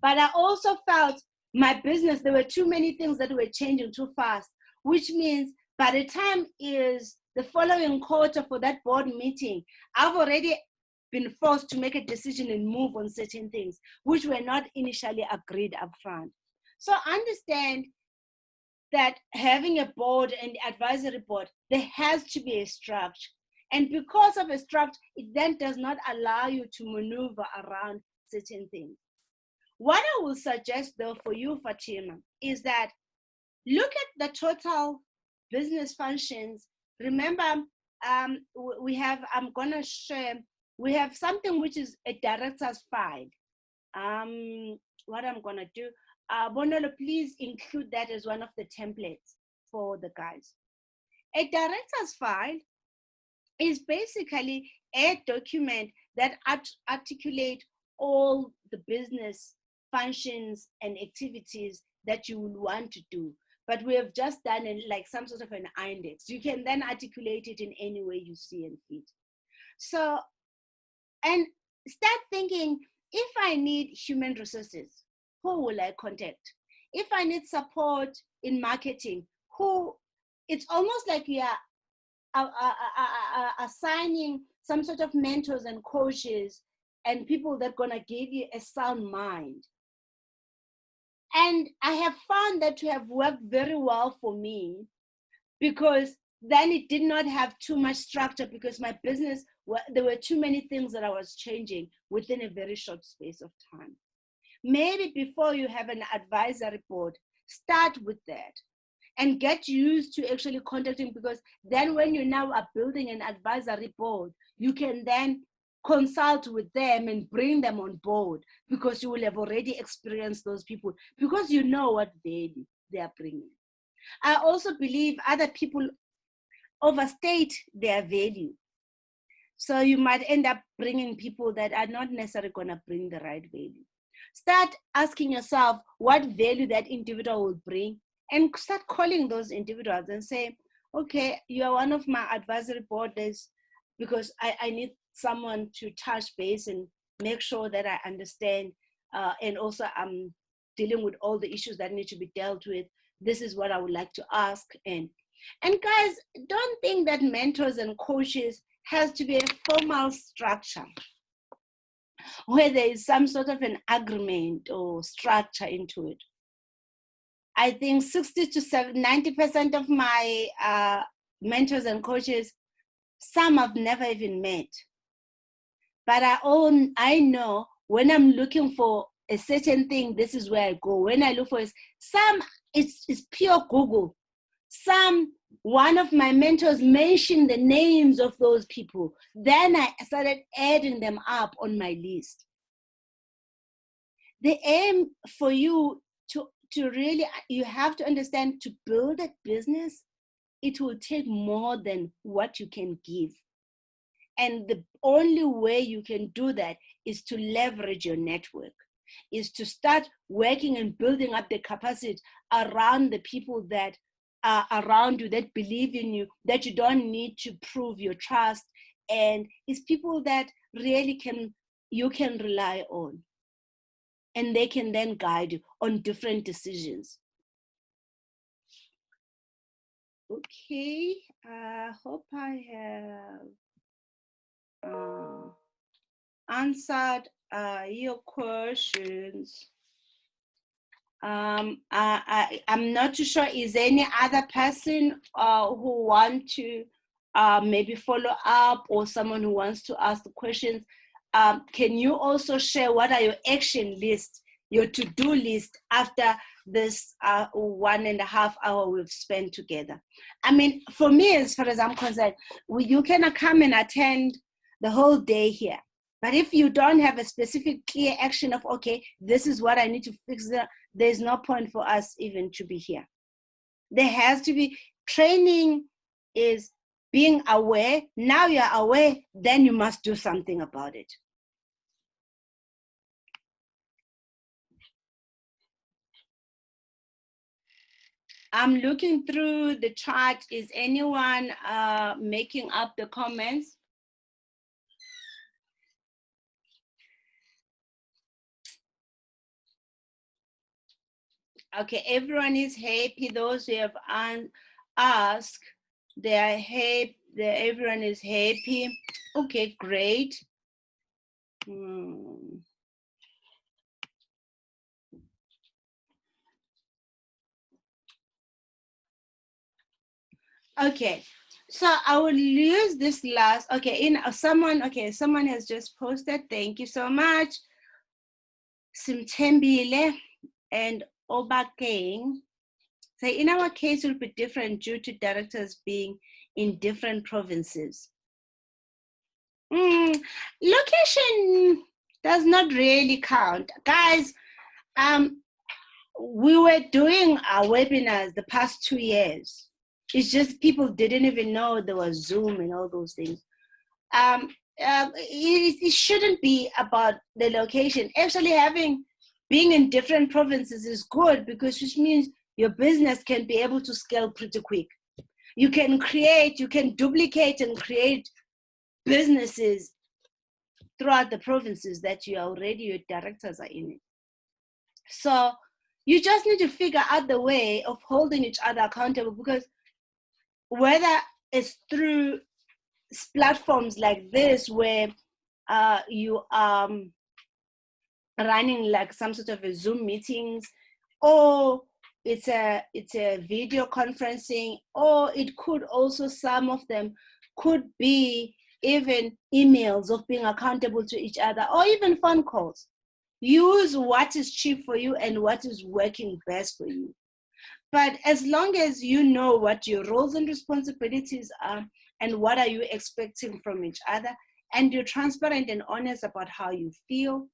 But I also felt my business, there were too many things that were changing too fast, which means by the time is the following quarter for that board meeting, I've already been forced to make a decision and move on certain things, which were not initially agreed upfront. So understand that having a board and advisory board, there has to be a structure. And because of a structure, it then does not allow you to maneuver around certain things. What I will suggest though for you, Fatima, is that look at the total business functions. Remember, we have, I'm gonna share, we have something which is a director's file. What I'm gonna do, Bonolo, please include that as one of the templates for the guys. A director's file is basically a document that articulate all the business functions and activities that you would want to do. But we have just done like some sort of an index. You can then articulate it in any way you see and fit. So, and start thinking, if I need human resources, who will I contact? If I need support in marketing, who? It's almost like you are assigning some sort of mentors and coaches and people that are gonna give you a sound mind. And I have found that to have worked very well for me, because then it did not have too much structure, because my business, there were too many things that I was changing within a very short space of time. Maybe before you have an advisory board, start with that and get used to actually contacting, because then when you now are building an advisory board, you can then consult with them and bring them on board, because you will have already experienced those people, because you know what value they are bringing. I also believe other people overstate their value. So you might end up bringing people that are not necessarily going to bring the right value. Start asking yourself what value that individual will bring, and start calling those individuals and say, okay, you are one of my advisory boards, because I need someone to touch base and make sure that I understand, and also I'm dealing with all the issues that need to be dealt with. This is what I would like to ask. And guys, don't think that mentors and coaches has to be a formal structure where there is some sort of an agreement or structure into it. I think 60 to 90% of my mentors and coaches, some I've never even met. But I know when I'm looking for a certain thing, this is where I go. When I look for some, it's pure Google. One of my mentors mentioned the names of those people. Then I started adding them up on my list. The aim for you to really, you have to understand, to build a business, it will take more than what you can give. And the only way you can do that is to leverage your network, is to start working and building up the capacity around the people that are around you, that believe in you, that you don't need to prove your trust. And it's people that really you can rely on. And they can then guide you on different decisions. Okay, I hope I have answered your questions. I'm not too sure, is there any other person who want to maybe follow up, or someone who wants to ask the questions? Can you also share what are your action lists your to-do list after this 1.5 hour we've spent together. I mean, for me, as far as I'm concerned, you cannot come and attend the whole day here. But if you don't have a specific clear action of, okay, this is what I need to fix, there's no point for us even to be here. There has to be training, is being aware. Now you're aware, then you must do something about it. I'm looking through the chat. Is anyone making up the comments? Okay, everyone is happy. Those who have asked, they are happy. Everyone is happy. Okay, great. Okay, so I will use this last. Okay, someone has just posted. Thank you so much. Simtembile and Obakeng say, in our case, it will be different due to directors being in different provinces. Location does not really count. Guys, we were doing our webinars the past 2 years. It's just people didn't even know there was Zoom and all those things. It shouldn't be about the location. Actually, being in different provinces is good, because which means your business can be able to scale pretty quick. You can duplicate and create businesses throughout the provinces that your directors are in it. So you just need to figure out the way of holding each other accountable, because whether it's through platforms like this where you are running like some sort of a Zoom meetings, or it's a video conferencing, or it could also, some of them could be even emails of being accountable to each other, or even phone calls. Use what is cheap for you and what is working best for you. But as long as you know what your roles and responsibilities are and what are you expecting from each other, and you're transparent and honest about how you feel,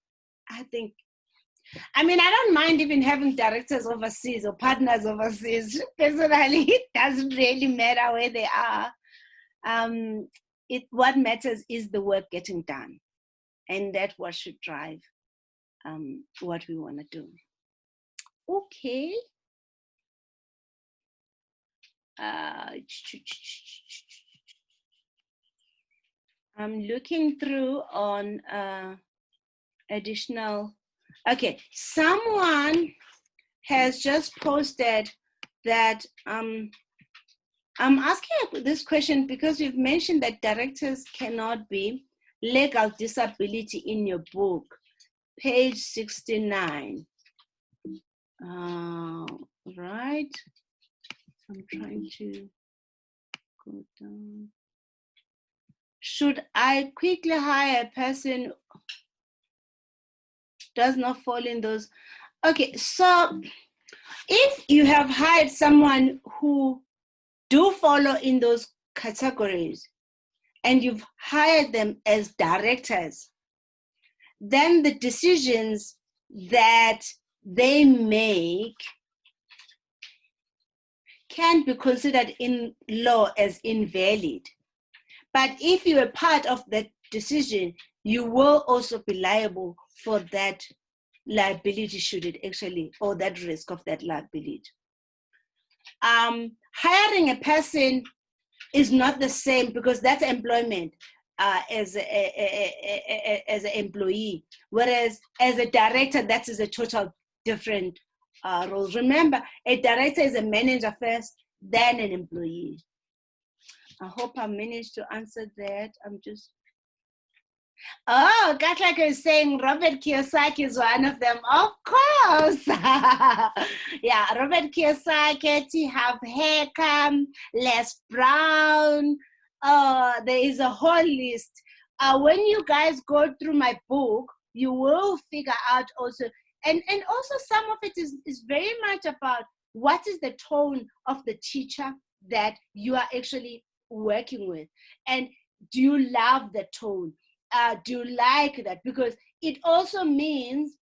I don't mind even having directors overseas or partners overseas. Personally, it doesn't really matter where they are. What matters is the work getting done, and that's what should drive what we want to do. Okay. I'm looking through on additional. Okay, someone has just posted that I'm asking this question because you've mentioned that directors cannot be legal disability in your book, page 69. Right. I'm trying to go down. Should I quickly hire a person who does not fall in those? Okay, so if you have hired someone who do follow in those categories and you've hired them as directors, then the decisions that they make can be considered in law as invalid. But if you are part of that decision, you will also be liable for that liability, should it actually, or that risk of that liability. Hiring a person is not the same, because that's employment as an employee, whereas as a director, that is a total different role. Remember, a director is a manager first, then an employee. I hope I managed to answer that. Gatlaka is saying Robert Kiyosaki is one of them. Of course. Yeah, Robert Kiyosaki, T. Harv Eker, Les Brown. There is a whole list. When you guys go through my book, you will figure out also And also some of it is very much about what is the tone of the teacher that you are actually working with. And do you love the tone? Do you like that? Because it also means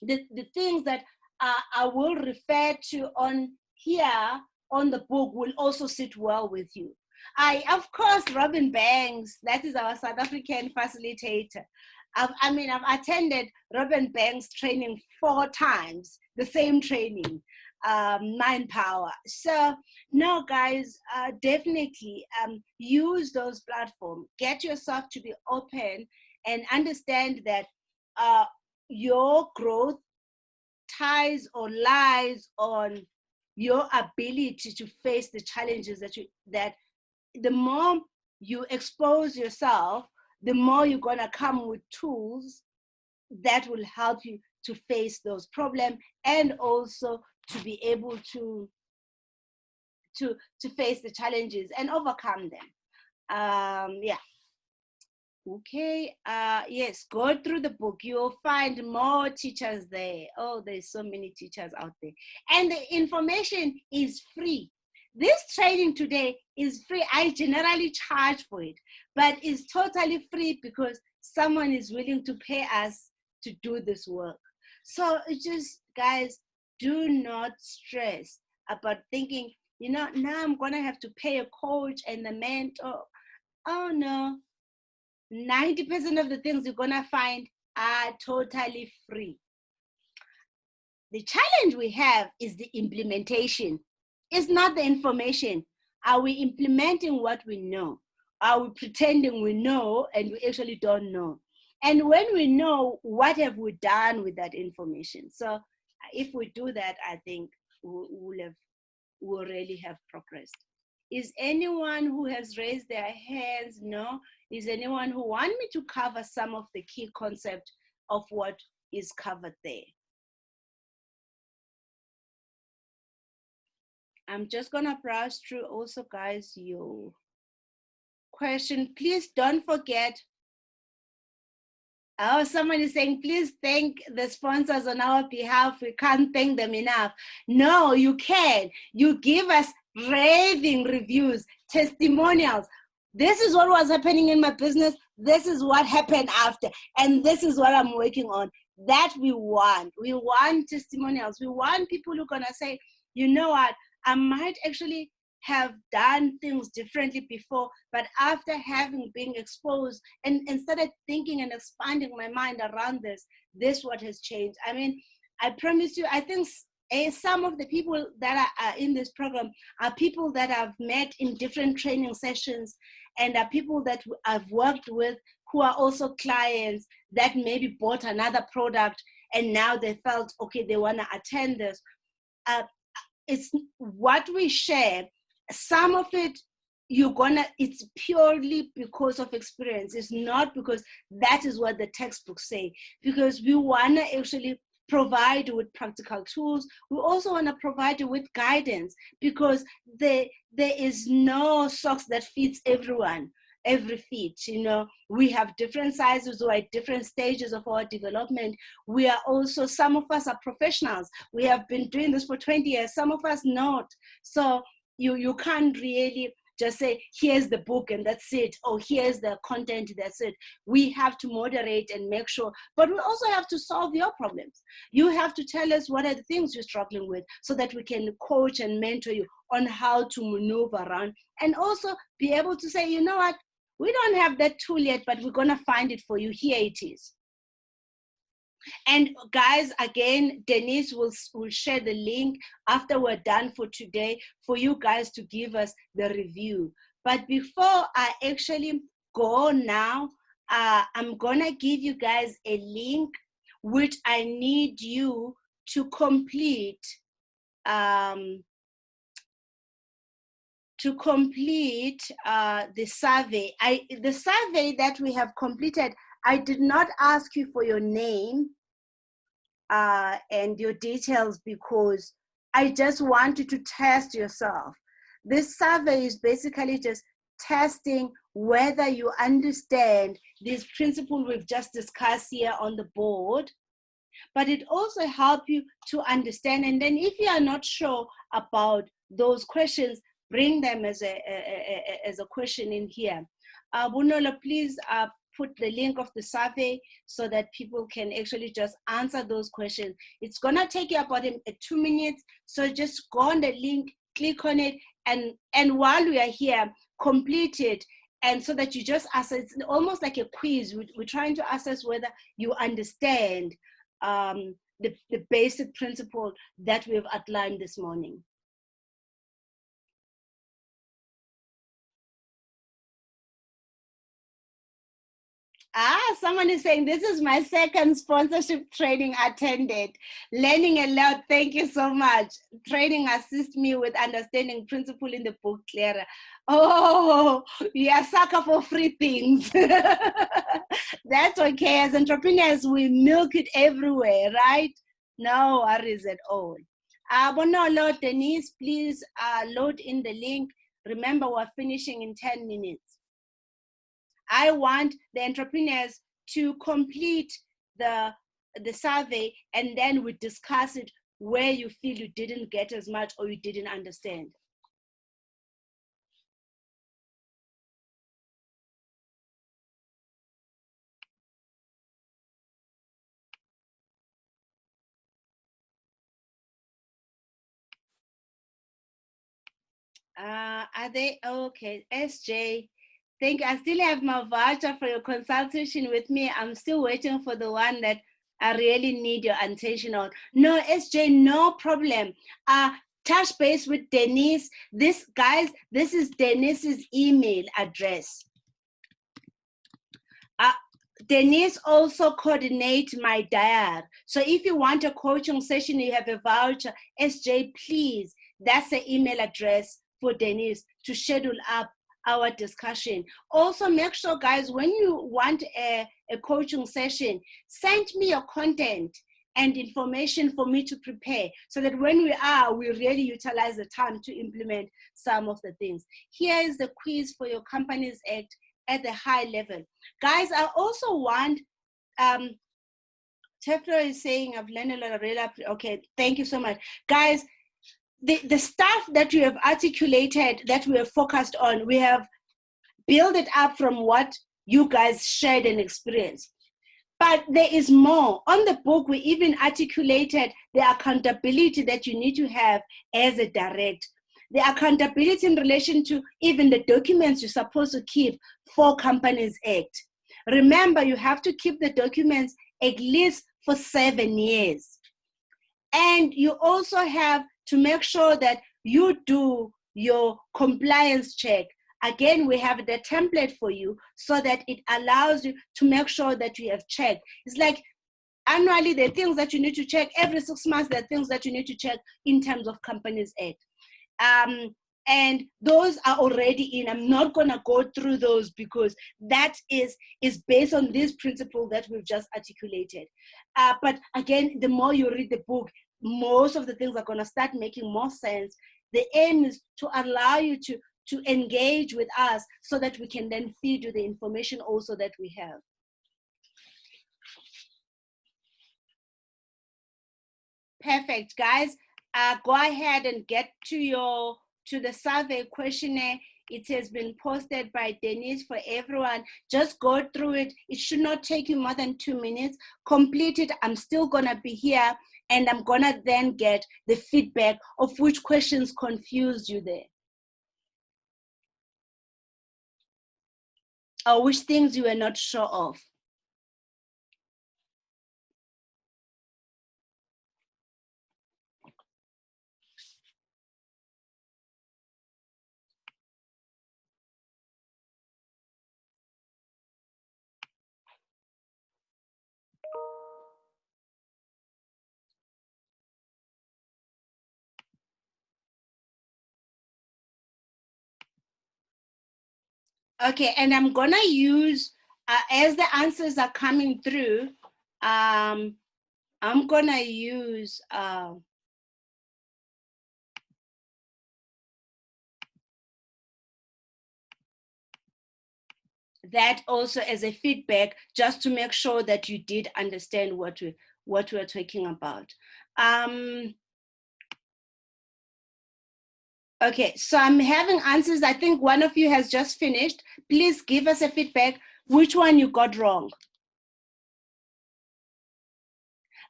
the things that I will refer to on here on the book will also sit well with you. Of course, Robin Banks, that is our South African facilitator. I've attended Robin Banks training 4 times, the same training, Mind Power. So no, guys, definitely use those platforms. Get yourself to be open and understand that your growth ties or lies on your ability to face the challenges that the more you expose yourself, the more you're gonna come with tools that will help you to face those problems and also to be able to face the challenges and overcome them. Yeah. Okay, yes, go through the book. You'll find more teachers there. Oh, there's so many teachers out there. And the information is free. This training today is free. I generally charge for it, but it's totally free because someone is willing to pay us to do this work. So it's just, guys, do not stress about thinking, now I'm gonna have to pay a coach and a mentor. Oh no. 90% of the things you're gonna find are totally free. The challenge we have is the implementation. It's not the information. Are we implementing what we know? Are we pretending we know and we actually don't know? And when we know, what have we done with that information? So if we do that, I think we'll really have progressed. Is anyone who has raised their hands? No. Is anyone who wants me to cover some of the key concepts of what is covered there? I'm just gonna browse through also, guys, your question. Please don't forget. Oh, someone is saying, please thank the sponsors on our behalf. We can't thank them enough. No, you can. You give us raving reviews, testimonials. This is what was happening in my business. This is what happened after. And this is what I'm working on. That we want. We want testimonials. We want people who are going to say, you know what, I might actually have done things differently before, but after having been exposed and started thinking and expanding my mind around this what has changed. I mean, I promise you, I think some of the people that are in this program are people that I've met in different training sessions and are people that I've worked with who are also clients that maybe bought another product and now they felt, okay, they want to attend this. It's what we share. Some of it, it's purely because of experience. It's not because that is what the textbooks say, because we want to actually provide you with practical tools. We also want to provide you with guidance because there is no socks that fits everyone, every feet. We have different sizes or at different stages of our development. We are also, some of us are professionals. We have been doing this for 20 years, some of us not. So you can't really just say, here's the book and that's it, or here's the content, that's it. We have to moderate and make sure, but we also have to solve your problems. You have to tell us what are the things you're struggling with so that we can coach and mentor you on how to maneuver around, and also be able to say, you know what, we don't have that tool yet, but we're gonna find it for you, here it is. And guys, again, Denise will share the link after we're done for today for you guys to give us the review. But before I actually go now, I'm gonna give you guys a link which I need you to complete. The survey. The survey that we have completed, I did not ask you for your name and your details because I just want you to test yourself. This survey is basically just testing whether you understand these principles we've just discussed here on the board, but it also helps you to understand. And then if you are not sure about those questions, bring them as a question in here. Bonolo, please put the link of the survey so that people can actually just answer those questions. It's gonna take you about 2 minutes, so just go on the link, click on it, and while we are here, complete it. And so that you just assess, it's almost like a quiz. We're trying to assess whether you understand the basic principle that we've outlined this morning. Someone is saying, this is my second sponsorship training attended. Learning a lot, thank you so much. Training assists me with understanding principle in the book clearer. Oh, you are sucker for free things. That's okay. As entrepreneurs, we milk it everywhere, right? No worries at all. Bonolo, Denise, please load in the link. Remember, we're finishing in 10 minutes. I want the entrepreneurs to complete the survey, and then we discuss it where you feel you didn't get as much or you didn't understand. Are they okay? SJ, thank you. I still have my voucher for your consultation with me. I'm still waiting for the one that I really need your attention on. No, SJ, no problem. Touch base with Denise. This, guys, this is Denise's email address. Denise also coordinates my diary. So if you want a coaching session, you have a voucher, SJ, please, that's the email address for Denise to schedule up our discussion. Also, make sure, guys, when you want a coaching session, send me your content and information for me to prepare, so that when we really utilize the time to implement some of the things. Here is the quiz for your Companies Act at the high level. Guys, I also want, Teflo is saying, I've learned a lot of really, okay, thank you so much. Guys, the stuff that we have articulated, that we have focused on, we have built it up from what you guys shared and experienced. But there is more. On the book, we even articulated the accountability that you need to have as a director. The accountability in relation to even the documents you're supposed to keep for Companies Act. Remember, you have to keep the documents at least for 7 years. And you also have to make sure that you do your compliance check. Again, we have the template for you so that it allows you to make sure that you have checked. It's like annually, there are things that you need to check. Every 6 months, there are things that you need to check in terms of Companies Act. And those are already in. I'm not going to go through those because that is based on this principle that we've just articulated. But again, the more you read the book, most of the things are going to start making more sense. The aim is to allow you to engage with us so that we can then feed you the information also that we have. Perfect, guys. Go ahead and get to the survey questionnaire. It has been posted by Denise for everyone. Just go through it. It should not take you more than 2 minutes. Complete it. I'm still gonna be here, and I'm gonna then get the feedback of which questions confused you there, or which things you were not sure of. Okay, and I'm gonna use, as the answers are coming through, I'm gonna use, that also as a feedback, just to make sure that you did understand what we're talking about. Okay, so I'm having answers. I think one of you has just finished. Please give us a feedback. Which one you got wrong?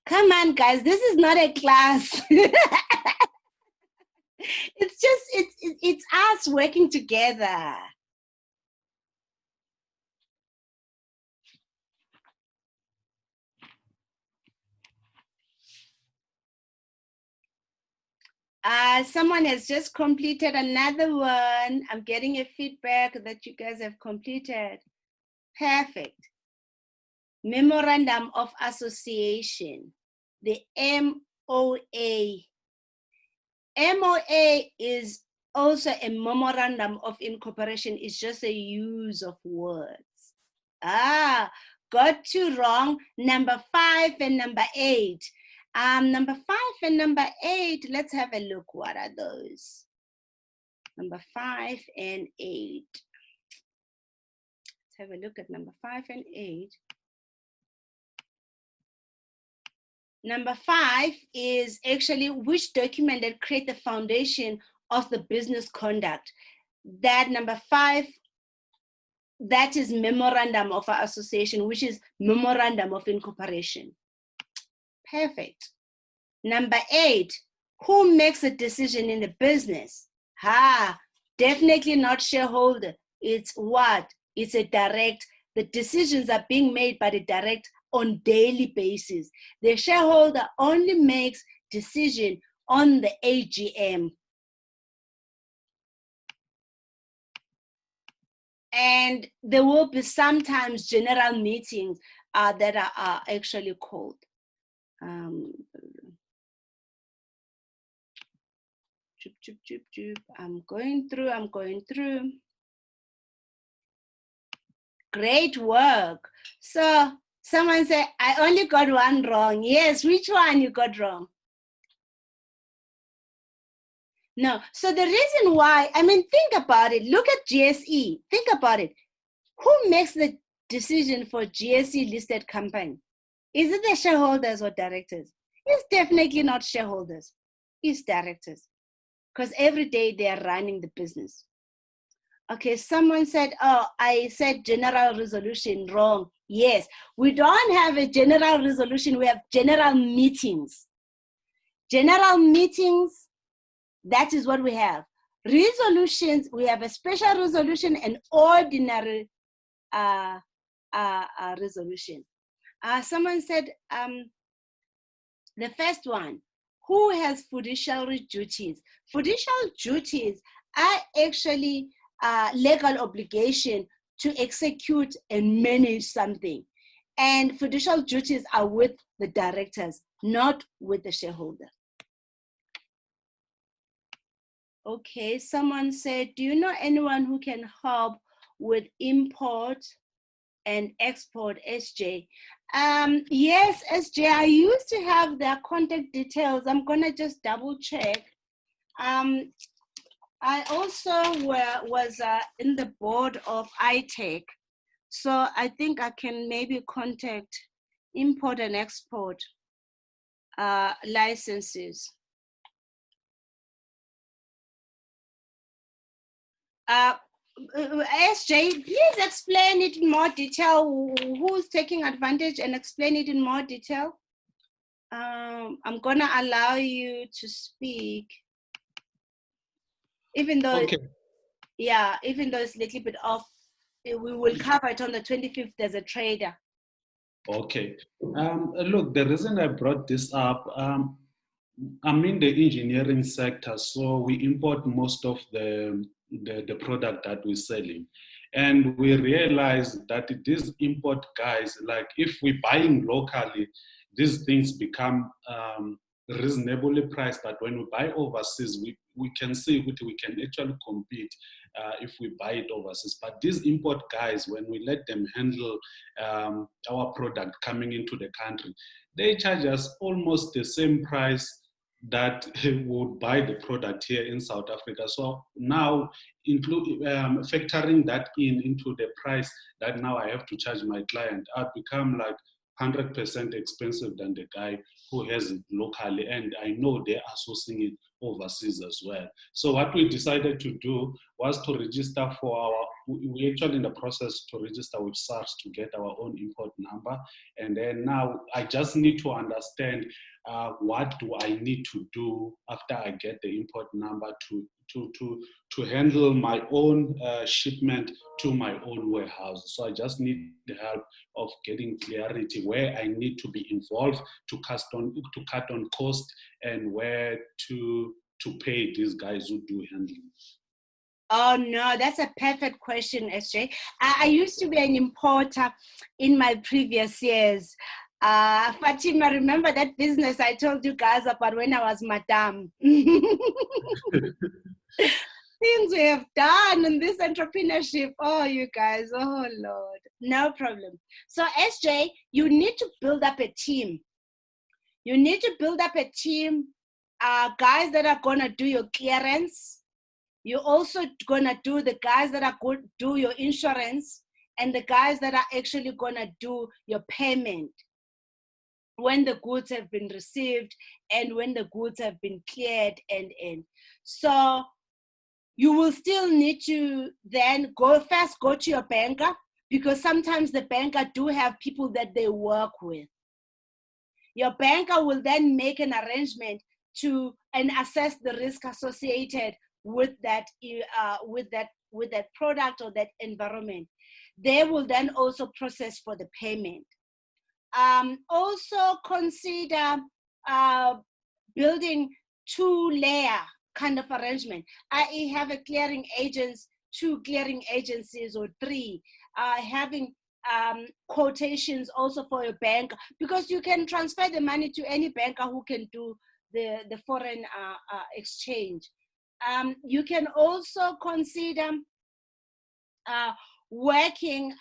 Come on, guys. This is not a class. It's just, it's us working together. Someone has just completed another one. I'm getting a feedback that you guys have completed. Perfect. Memorandum of Association, the MOA. MOA is also a Memorandum of Incorporation. It's just a use of words. Got two wrong. Number 5 and number 8. Number 5 and number 8, let's have a look. What are those? Number 5 and 8. Let's have a look at number 5 and 8. Number 5 is actually which document that create the foundation of the business conduct. That number 5, that is Memorandum of Association, which is Memorandum of Incorporation. Perfect. Number 8, who makes a decision in the business? Definitely not shareholder. It's what? It's a direct. The decisions are being made by the direct on daily basis. The shareholder only makes decision on the AGM. And there will be sometimes general meetings that are actually called. I'm going through. Great work. So someone said, I only got one wrong. Yes, which one you got wrong? No, so the reason why, think about it. Look at GSE. Think about it. Who makes the decision for GSE listed company? Is it the shareholders or directors? It's definitely not shareholders. It's directors. Because every day they are running the business. Okay, someone said, I said general resolution wrong. Yes, we don't have a general resolution. We have general meetings. General meetings, that is what we have. Resolutions, we have a special resolution and ordinary resolution. Someone said, the first one, who has fiduciary duties? Fiduciary duties are actually legal obligation to execute and manage something. And fiduciary duties are with the directors, not with the shareholder. Okay, someone said, do you know anyone who can help with import and export, SJ? Yes, SJ, I used to have their contact details. I'm gonna just double check. I also was in the board of ITech. So I think I can maybe contact import and export licenses. SJ, please explain it in more detail. Who's taking advantage, and explain it in more detail. I'm gonna allow you to speak, even though even though it's a little bit off. We will cover it on the 25th as a trader. Okay. Look, the reason I brought this up, I'm in the engineering sector, so we import most of the product that we're selling. And we realize that these import guys, like if we're buying locally, these things become reasonably priced, but when we buy overseas, we can see we can actually compete if we buy it overseas. But these import guys, when we let them handle our product coming into the country, they charge us almost the same price that would buy the product here in South Africa. So now, factoring that into the price that now I have to charge my client, I've become like 100% expensive than the guy who has it locally, and I know they are sourcing it overseas as well. So what we decided to do was to register we're actually in the process to register with SARS to get our own import number. And then now I just need to understand what do I need to do after I get the import number to handle my own shipment to my own warehouse. So I just need the help of getting clarity where I need to be involved to cut on cost and where to pay these guys who do handling. Oh no, that's a perfect question, SJ. I used to be an importer in my previous years. Fatima, remember that business I told you guys about when I was madam? Things we have done in this entrepreneurship. Oh, you guys, oh Lord, no problem. So SJ, you need to build up a team. You need to build up a team, guys that are gonna do your clearance. You're also gonna do the guys that are going to do your insurance and the guys that are actually gonna do your payment when the goods have been received and when the goods have been cleared and in. So you will still need to then go to your banker, because sometimes the banker do have people that they work with. Your banker will then make an arrangement and assess the risk associated with that product or that environment. They will then also process for the payment. Also consider building 2-layer kind of arrangement. I have a clearing agents, 2 clearing agencies or 3, having quotations also for your bank, because you can transfer the money to any banker who can do the foreign exchange. You can also consider working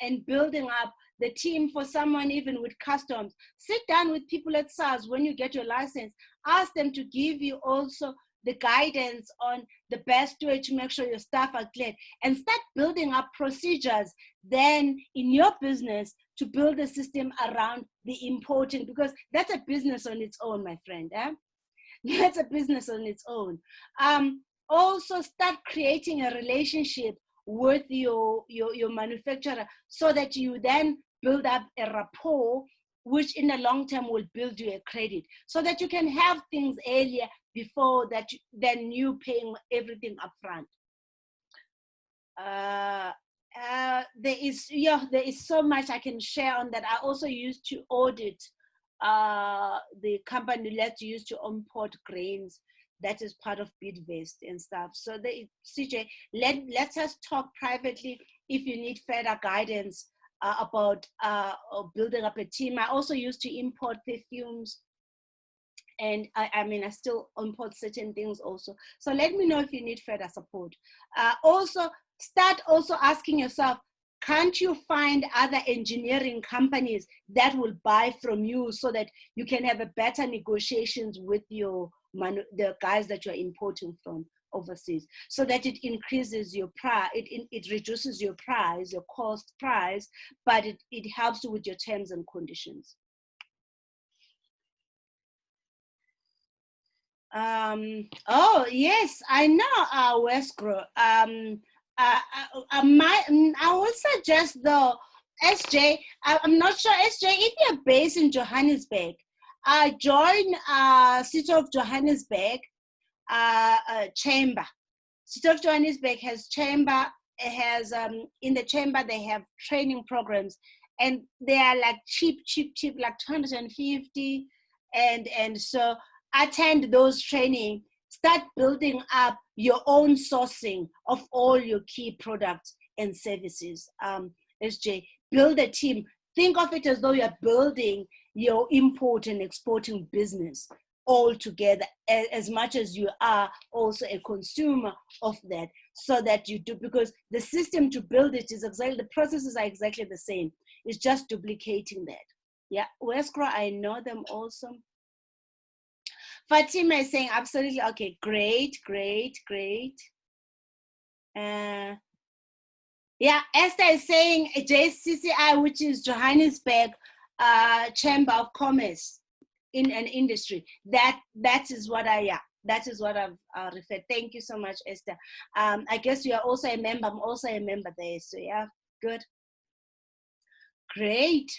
and building up the team for someone even with customs. Sit down with people at SARS when you get your license. Ask them to give you also the guidance on the best way to make sure your staff are cleared, and start building up procedures then in your business to build a system around the importing, because that's a business on its own, my friend. That's a business on its own. Also start creating a relationship with your manufacturer, so that you then build up a rapport, which in the long term will build you a credit, so that you can have things earlier before that, then you paying everything up front. There is so much I can share on that. I also used to audit the company that used to import grains. That is part of Bidvest and stuff. So CJ, let us talk privately if you need further guidance about building up a team. I also used to import perfumes, and I still import certain things also. So let me know if you need further support. Also, start also asking yourself, can't you find other engineering companies that will buy from you, so that you can have a better negotiations with the guys that you're importing from overseas, so that it increases your price, it reduces your price, your cost price, but it helps you with your terms and conditions. Oh yes, I know, Westgro. I would suggest though, SJ, I'm not sure, SJ, if you're based in Johannesburg, join City of Johannesburg chamber. City of Johannesburg has chamber. It has in the chamber they have training programs, and they are like cheap, like 250, and so attend those training. Start building up your own sourcing of all your key products and services. SJ, build a team. Think of it as though you're building your import and exporting business all together, as much as you are also a consumer of that, so that you do, because the system to build it is exactly, the processes are exactly the same. It's just duplicating that. Yeah, Westgro, I know them also. Fatima is saying absolutely. Okay, great, great, great. Yeah, Esther is saying JCCI, which is Johannesburg Chamber of Commerce in an industry. That is what that is what I've referred. Thank you so much, Esther. I guess you are also a member. I'm also a member there. So yeah, good. Great.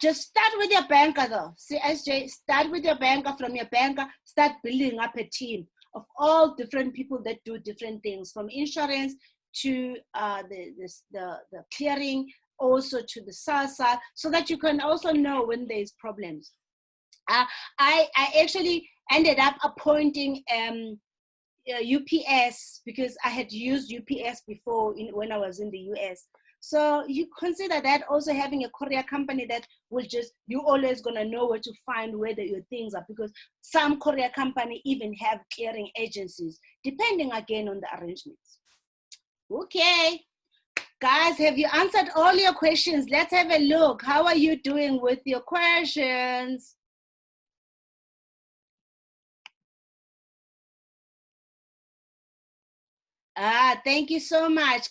Just start with your banker though. CSJ, start with your banker. From your banker, start building up a team of all different people that do different things, from insurance to the clearing, also to the SASA, so that you can also know when there's problems. I actually ended up appointing UPS because I had used UPS before when I was in the US. So you consider that also having a courier company that will just, you're always gonna know where to find where your things are, because some courier company even have clearing agencies, depending again on the arrangements. Okay, guys, have you answered all your questions? Let's have a look. How are you doing with your questions? Thank you so much.